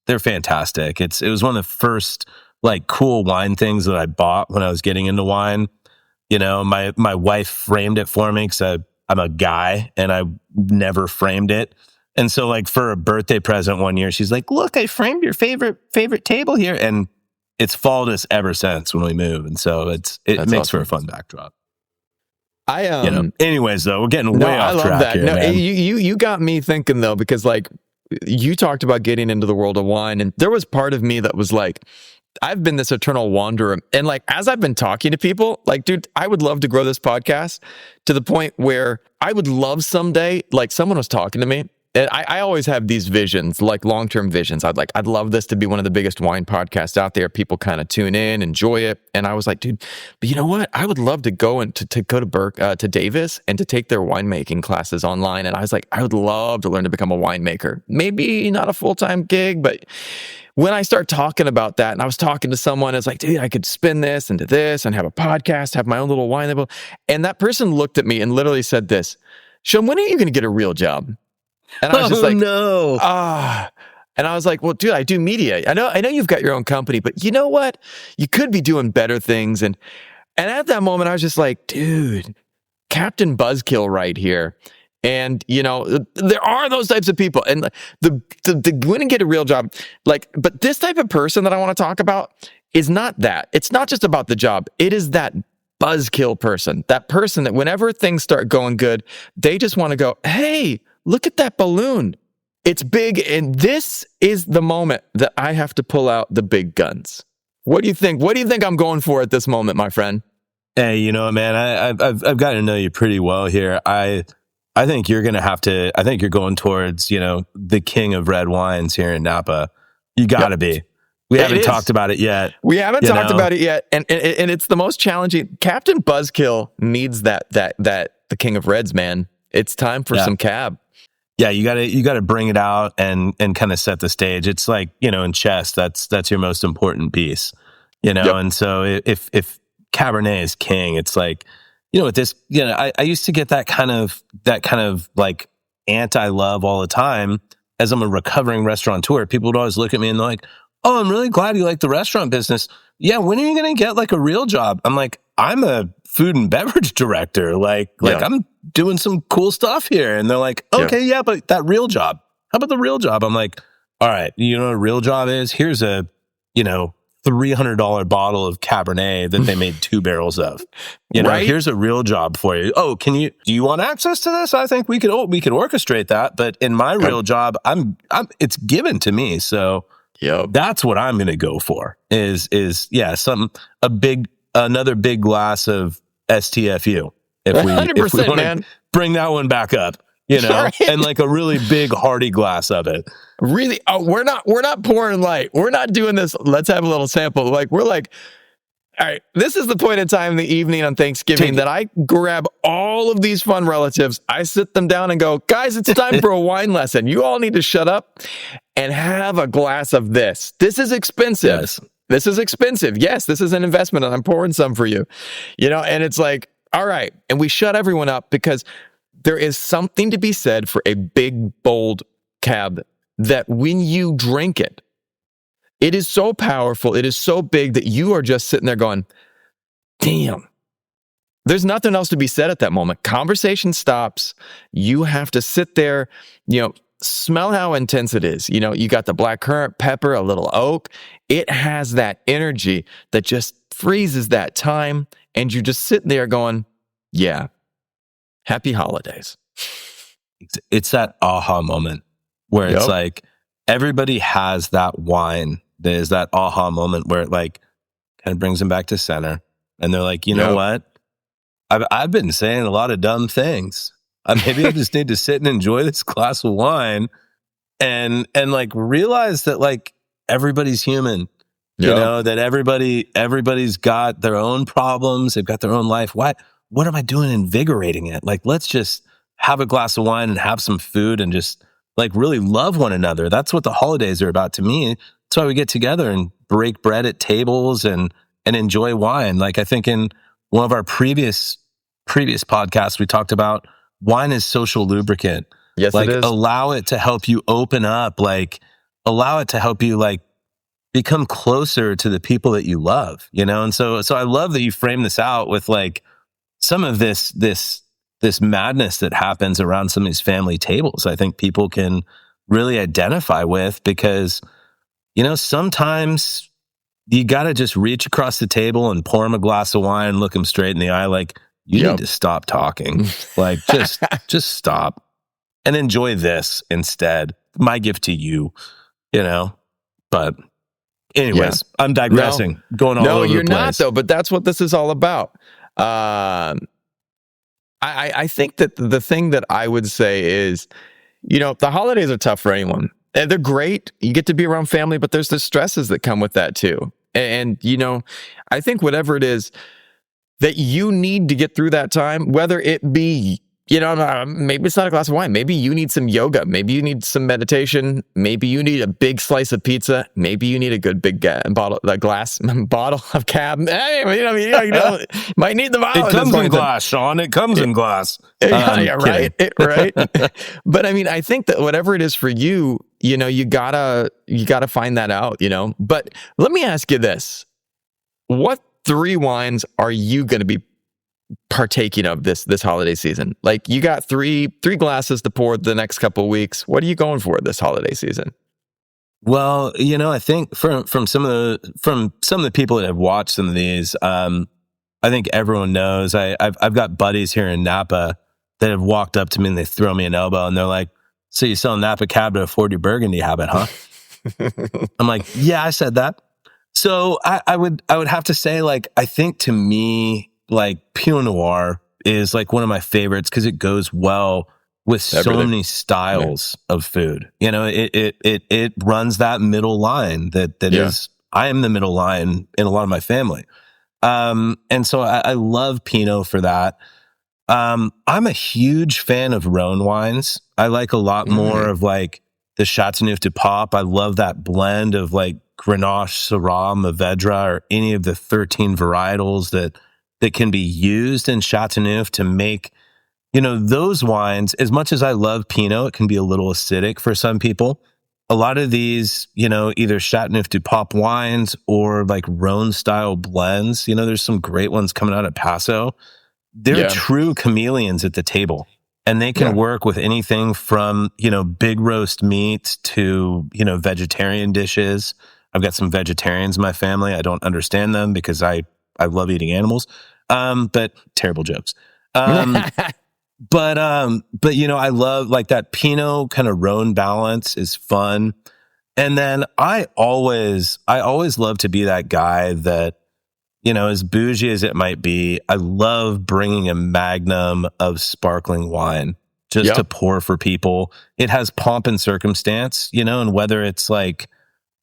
Speaker 2: They're fantastic. It was one of the first like cool wine things that I bought when I was getting into wine. You know, my wife framed it for me because I'm a guy and I never framed it. And so like for a birthday present one year, she's like, look, I framed your favorite table here. And it's followed us ever since when we move. And so it makes awesome for a fun backdrop. Anyways though, we're getting way off track here, man.
Speaker 1: You got me thinking though, because like you talked about getting into the world of wine, and there was part of me that was like, I've been this eternal wanderer. And like, as I've been talking to people, like, dude, I would love to grow this podcast to the point where I would love someday, like someone was talking to me, and I always have these visions, like long-term visions. I'd love this to be one of the biggest wine podcasts out there. People kind of tune in, enjoy it. And I was like, dude, but you know what? I would love to go and to go to Davis and to take their winemaking classes online. And I was like, I would love to learn to become a winemaker. Maybe not a full-time gig, but when I start talking about that, and I was talking to someone, it's like, dude, I could spin this into this and have a podcast, have my own little wine label. And that person looked at me and literally said this, Sean, when are you going to get a real job? And I was just like,
Speaker 2: no.
Speaker 1: And I was like, well, dude, I do media. I know you've got your own company, but you know what? You could be doing better things. And at that moment, I was just like, dude, Captain Buzzkill right here. And, you know, there are those types of people. And the win and get a real job, like, but this type of person that I want to talk about is not that. It's not just about the job. It is that buzzkill person, that person that whenever things start going good, they just want to go, hey, look at that balloon. It's big. And this is the moment that I have to pull out the big guns. What do you think? What do you think I'm going for at this moment, my friend?
Speaker 2: Hey, you know what, man? I've got to know you pretty well here. I think you're going to have to, I think you're going towards, you know, the king of red wines here in Napa. You got to be. We haven't talked about it yet.
Speaker 1: We haven't talked about it yet. And it's the most challenging. Captain Buzzkill needs the king of reds, man. It's time for some cab.
Speaker 2: Yeah, you gotta bring it out and kind of set the stage. It's like, you know, in chess, that's your most important piece, you know. Yep. And so if Cabernet is king, it's like, you know, with this, you know, I used to get that kind of like anti-love all the time as I'm a recovering restaurateur. People would always look at me and they're like, oh, I'm really glad you like the restaurant business. Yeah, when are you going to get like a real job? I'm like, I'm a food and beverage director. Like I'm doing some cool stuff here. And they're like, okay, yeah, but that real job, how about the real job? I'm like, all right, you know what a real job is? Here's a, you know, $300 bottle of Cabernet that they made 2 barrels of. You know, here's a real job for you. Oh, do you want access to this? I think we could orchestrate that. But in my real job, it's given to me. So that's what I'm going to go for is another big glass of STFU. If we
Speaker 1: 100%, man.
Speaker 2: Bring that one back up, you know, and like a really big hearty glass of it.
Speaker 1: Really? Oh, we're not pouring light. We're not doing this. Let's have a little sample. Like, we're like, all right, this is the point in time in the evening on Thanksgiving that I grab all of these fun relatives. I sit them down and go, guys, it's time for a wine lesson. You all need to shut up and have a glass of this. This is expensive.
Speaker 2: Yes.
Speaker 1: This is expensive. Yes, this is an investment and I'm pouring some for you. You know, and it's like, all right. And we shut everyone up because there is something to be said for a big, bold cab that when you drink it, it is so powerful. It is so big that you are just sitting there going, damn. There's nothing else to be said at that moment. Conversation stops. You have to sit there, you know, smell how intense it is. You know, you got the black currant pepper, a little oak. It has that energy that just freezes that time. And you just sit there going, yeah, happy holidays.
Speaker 2: It's that aha moment where it's like everybody has that wine. There's that aha moment where it like kind of brings them back to center. And they're like, you know what? I've been saying a lot of dumb things. Maybe I just need to sit and enjoy this glass of wine and like realize that like everybody's human. You know, that everybody's got their own problems. They've got their own life. What am I doing invigorating it? Like, let's just have a glass of wine and have some food and just like really love one another. That's what the holidays are about to me. That's why we get together and break bread at tables and enjoy wine. Like I think in one of our previous podcasts, we talked about wine is social lubricant.
Speaker 1: Yes,
Speaker 2: like
Speaker 1: it is.
Speaker 2: allow it to help you open up, like allow it to help you like become closer to the people that you love, you know? And so I love that you frame this out with like some of this madness that happens around some of these family tables. I think people can really identify with because, you know, sometimes you got to just reach across the table and pour them a glass of wine and look them straight in the eye. Like you need to stop talking, like just stop and enjoy this instead. My gift to you, you know, but anyways, I'm digressing, going all over the place.
Speaker 1: No, you're not though, but that's what this is all about. I think that the thing that I would say is, you know, the holidays are tough for anyone. They're great. You get to be around family, but there's the stresses that come with that too. And, you know, I think whatever it is that you need to get through that time, whether it be, you know, maybe it's not a glass of wine. Maybe you need some yoga. Maybe you need some meditation. Maybe you need a big slice of pizza. Maybe you need a good big bottle of Cab. Hey, you know, might need the bottle.
Speaker 2: It comes in glass, Sean. It comes in glass.
Speaker 1: Yeah, right. Right. But I mean, I think that whatever it is for you, you know, you gotta find that out, you know. But let me ask you this: what 3 wines are you going to be partaking of this holiday season? Like you got three glasses to pour the next couple of weeks. What are you going for this holiday season?
Speaker 2: Well, you know, I think from some of the people that have watched some of these, I think everyone knows I've got buddies here in Napa that have walked up to me and they throw me an elbow and they're like, "So you sell Napa Cab to afford your Burgundy habit, huh?" I'm like, "Yeah, I said that." So I would have to say, like, I think to me, like Pinot Noir is like one of my favorites because it goes well with so many styles of food. You know, it runs that middle line that is, I am the middle line in a lot of my family. And so I love Pinot for that. I'm a huge fan of Rhone wines. I like a lot more of like the Chateauneuf du Pape. I love that blend of like Grenache, Syrah, Mourvedre, or any of the 13 varietals that can be used in Chateauneuf to make, you know, those wines. As much as I love Pinot, it can be a little acidic for some people. A lot of these, you know, either Chateauneuf du Pape wines or like Rhone style blends, you know, there's some great ones coming out of Paso. They're true chameleons at the table. And they can work with anything from, you know, big roast meats to, you know, vegetarian dishes. I've got some vegetarians in my family. I don't understand them because I love eating animals. But terrible jokes. But you know, I love like that Pinot kind of Rhone balance is fun. And then I always love to be that guy that, you know, as bougie as it might be, I love bringing a magnum of sparkling wine just to pour for people. It has pomp and circumstance, you know, and whether it's like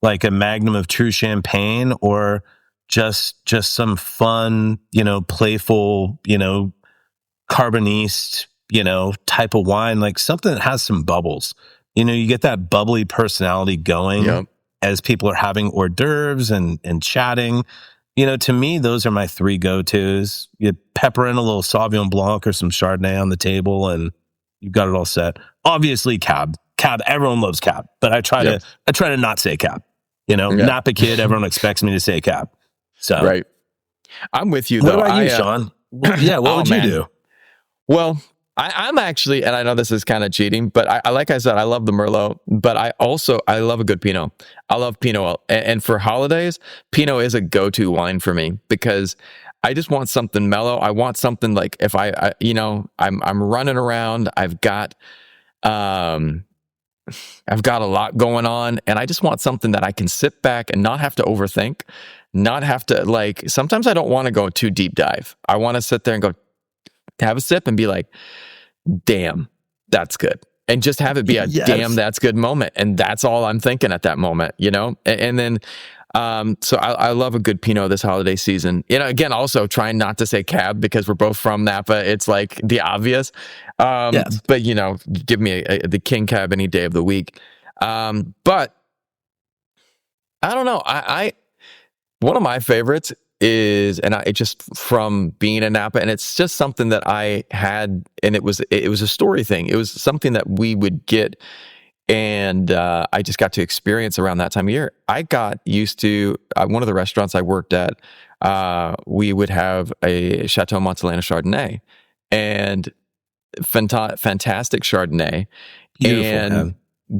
Speaker 2: a magnum of true champagne or just some fun, you know, playful, you know, carboniste, you know, type of wine, like something that has some bubbles. You know, you get that bubbly personality going as people are having hors d'oeuvres and chatting. You know, to me, those are my 3 go-tos. You pepper in a little Sauvignon Blanc or some Chardonnay on the table, and you've got it all set. Obviously, Cab. Everyone loves Cab, but I try to not say Cab. You know, Napa kid, everyone expects me to say Cab. So,
Speaker 1: right. I'm with you, though.
Speaker 2: What about you, Sean? Yeah, what would you do?
Speaker 1: Well, I'm actually, and I know this is kind of cheating, but I like I said, I love the Merlot, but I love a good Pinot. I love Pinot. And for holidays, Pinot is a go-to wine for me because I just want something mellow. I want something like if I you know, I'm running around, I've got a lot going on, and I just want something that I can sit back and not have to overthink, not have to like, sometimes I don't want to go too deep dive. I want to sit there and go, have a sip and be like, damn, that's good. And just have it be a
Speaker 2: Yes.
Speaker 1: damn, that's good moment. And that's all I'm thinking at that moment, you know? And then, so I love a good Pinot this holiday season. You know, again, also trying not to say Cab because we're both from Napa. It's like the obvious.
Speaker 2: Yes.
Speaker 1: But, you know, give me the King Cab any day of the week. But I don't know. One of my favorites is, and I just from being in Napa, and it's just something that I had, and it was a story thing. It was something that we would get, and I just got to experience around that time of year. I got used to one of the restaurants I worked at. We would have a Chateau Montelena Chardonnay, and fantastic Chardonnay,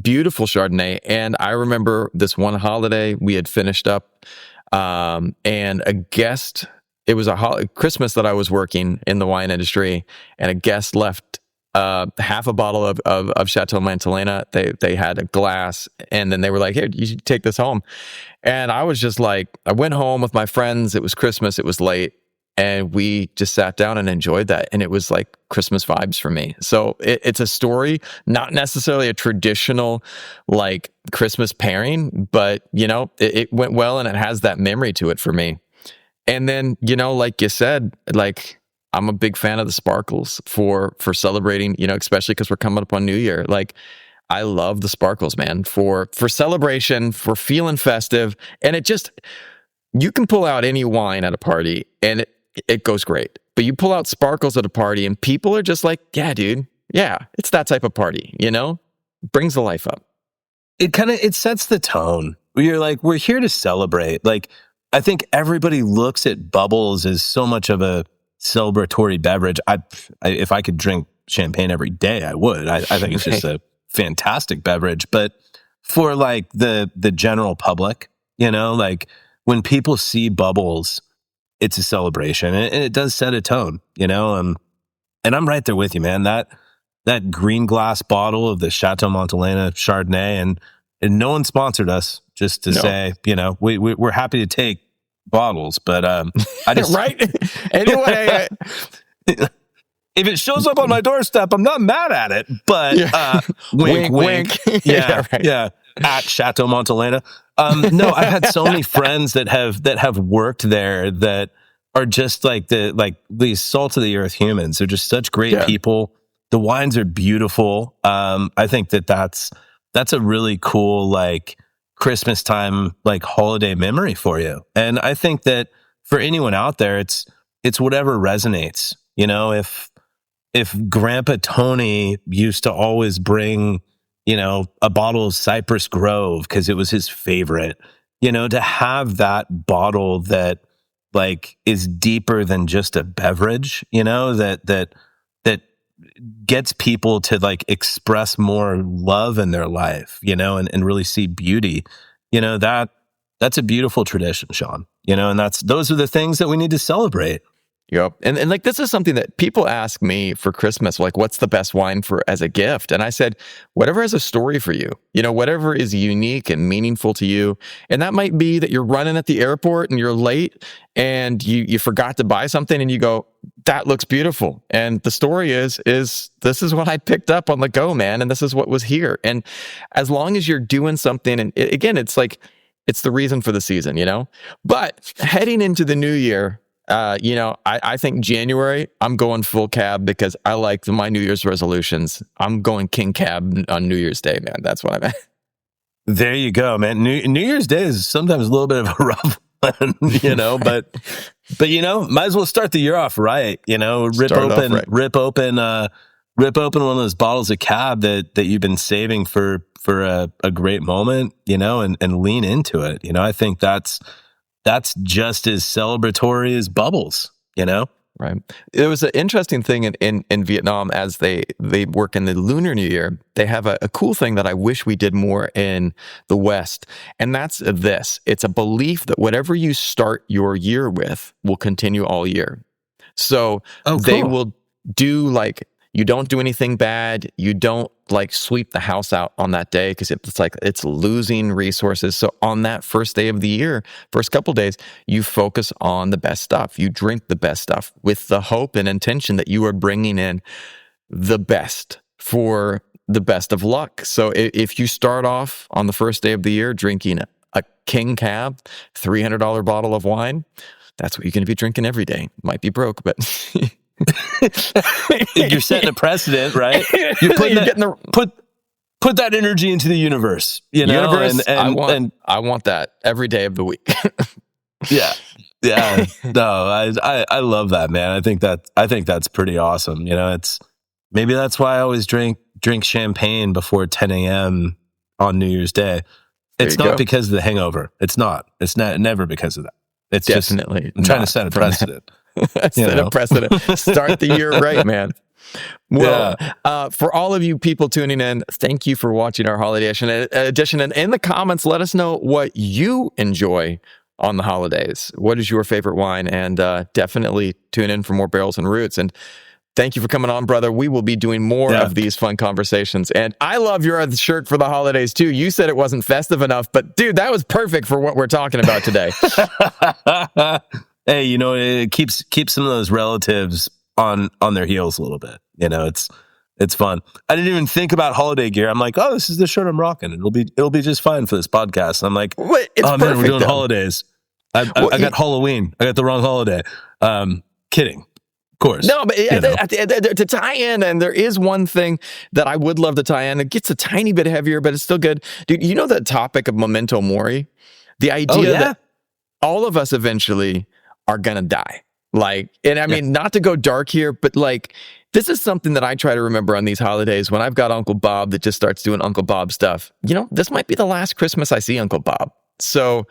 Speaker 1: beautiful Chardonnay. And I remember this one holiday we had finished up. And a guest, it was a Christmas that I was working in the wine industry, and a guest left half a bottle of Chateau Montelena. They had a glass, and then they were like, "Here, you should take this home." And I was just like, I went home with my friends. It was Christmas. It was late, and we just sat down and enjoyed that. And it was like Christmas vibes for me. So it's a story, not necessarily a traditional like Christmas pairing, but you know, it went well and it has that memory to it for me. And then, you know, like you said, like I'm a big fan of the sparkles for celebrating, you know, especially because we're coming up on New Year. Like I love the sparkles, man, for celebration, for feeling festive. And it just, you can pull out any wine at a party and it goes great. But you pull out sparkles at a party and people are just like, yeah, dude. Yeah, it's that type of party, you know? Brings the life up.
Speaker 2: It sets the tone. You're like, we're here to celebrate. Like, I think everybody looks at bubbles as so much of a celebratory beverage. If I could drink champagne every day, I would. I think it's just a fantastic beverage. But for like the general public, you know, like when people see bubbles, it's a celebration, and it does set a tone, you know. And I'm right there with you, man. That green glass bottle of the Chateau Montelena Chardonnay, and no one sponsored us, just to say, you know, we're happy to take bottles, but I just
Speaker 1: right. Anyway,
Speaker 2: if it shows up on my doorstep, I'm not mad at it. But wink. Yeah, right. Yeah. At Chateau Montelena. No, I've had so many friends that have worked there that are just like these salt of the earth humans. They're just such great people. The wines are beautiful. I think that's a really cool like Christmas time like holiday memory for you. And I think that for anyone out there, it's whatever resonates. You know, if Grandpa Tony used to always bring, you know, a bottle of Cypress Grove because it was his favorite, you know, to have that bottle that like is deeper than just a beverage, you know, that gets people to like express more love in their life, you know, and really see beauty, you know, that's a beautiful tradition, Sean, you know, and those are the things that we need to celebrate.
Speaker 1: Yep. And like, this is something that people ask me for Christmas, like, what's the best wine for as a gift? And I said, whatever has a story for you, you know, whatever is unique and meaningful to you. And that might be that you're running at the airport and you're late and you forgot to buy something and you go, that looks beautiful. And the story is this is what I picked up on the go, man. And this is what was here. And as long as you're doing something, and again, it's like, it's the reason for the season, you know, but heading into the new year, you know, I think January, I'm going full Cab because I like my New Year's resolutions. I'm going King Cab on New Year's Day, man. That's what I'm at.
Speaker 2: There you go, man. New Year's Day is sometimes a little bit of a rough one, you know, but you know, might as well start the year off right. You know, rip open one of those bottles of Cab that you've been saving for a great moment, you know, and lean into it. You know, I think that's just as celebratory as bubbles, you know?
Speaker 1: Right. There was an interesting thing in Vietnam as they work in the Lunar New Year. They have a cool thing that I wish we did more in the West. And that's this. It's a belief that whatever you start your year with will continue all year. So they will do like, You don't do anything bad. You don't like sweep the house out on that day because it's like it's losing resources. So on that first day of the year, first couple days, you focus on the best stuff. You drink the best stuff with the hope and intention that you are bringing in the best for the best of luck. So if you start off on the first day of the year drinking a King Cab, $300 bottle of wine, that's what you're going to be drinking every day. Might be broke, but
Speaker 2: you're setting a precedent, right? You're put that energy into the universe, you know.
Speaker 1: Universe, I want that every day of the week.
Speaker 2: Yeah. No, I love that, man. I think that's pretty awesome. You know, maybe that's why I always drink champagne before 10 a.m. on New Year's Day. It's not because of the hangover. It's not. It's never because of that. It's
Speaker 1: definitely.
Speaker 2: Just, I'm trying to set a precedent.
Speaker 1: Set a precedent. Start the year right, man. Well, for all of you people tuning in, thank you for watching our holiday edition. And in the comments, let us know what you enjoy on the holidays. What is your favorite wine? And definitely tune in for more Barrels and Roots. And thank you for coming on, brother. We will be doing more of these fun conversations. And I love your shirt for the holidays, too. You said it wasn't festive enough, but, dude, that was perfect for what we're talking about today.
Speaker 2: Hey, you know, it keeps some of those relatives on their heels a little bit. You know, it's fun. I didn't even think about holiday gear. I'm like, oh, this is the shirt I'm rocking. It'll be just fine for this podcast. And I'm like, oh man, we're doing holidays. I got Halloween. I got the wrong holiday. Kidding. Of course.
Speaker 1: No, but to tie in, and there is one thing that I would love to tie in. It gets a tiny bit heavier, but it's still good. Dude, you know the topic of memento mori? The idea that all of us eventually are going to die. Like, and I mean, not to go dark here, but like, this is something that I try to remember on these holidays when I've got Uncle Bob that just starts doing Uncle Bob stuff. You know, this might be the last Christmas I see Uncle Bob. So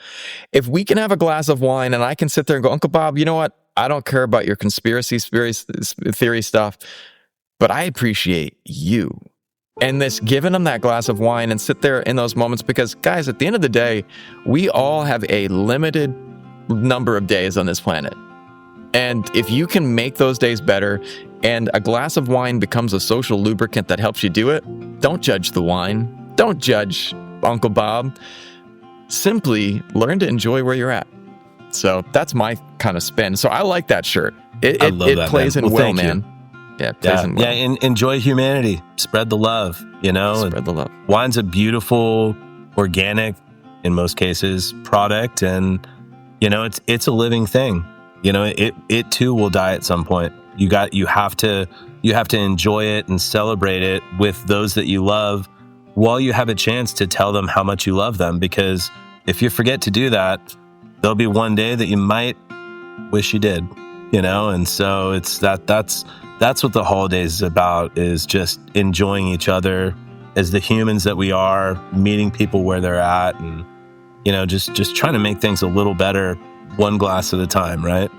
Speaker 1: if we can have a glass of wine and I can sit there and go, Uncle Bob, you know what? I don't care about your conspiracy theory stuff, but I appreciate you. And this giving them that glass of wine and sit there in those moments, because guys, at the end of the day, we all have a limited number of days on this planet. And if you can make those days better and a glass of wine becomes a social lubricant that helps you do it, don't judge the wine. Don't judge Uncle Bob. Simply learn to enjoy where you're at. So that's my kind of spin. So I like that shirt. It plays in well, man. Yeah, it plays in well.
Speaker 2: Yeah, and enjoy humanity. Spread the love, you know?
Speaker 1: Spread the love.
Speaker 2: Wine's a beautiful, organic, in most cases, product. And, you know, it's a living thing. You know, it too will die at some point. You have to enjoy it and celebrate it with those that you love while you have a chance to tell them how much you love them. Because if you forget to do that, there'll be one day that you might wish you did, you know? And so that's what the holidays is about, is just enjoying each other as the humans that we are, meeting people where they're at, and, you know, just trying to make things a little better, one glass at a time, right?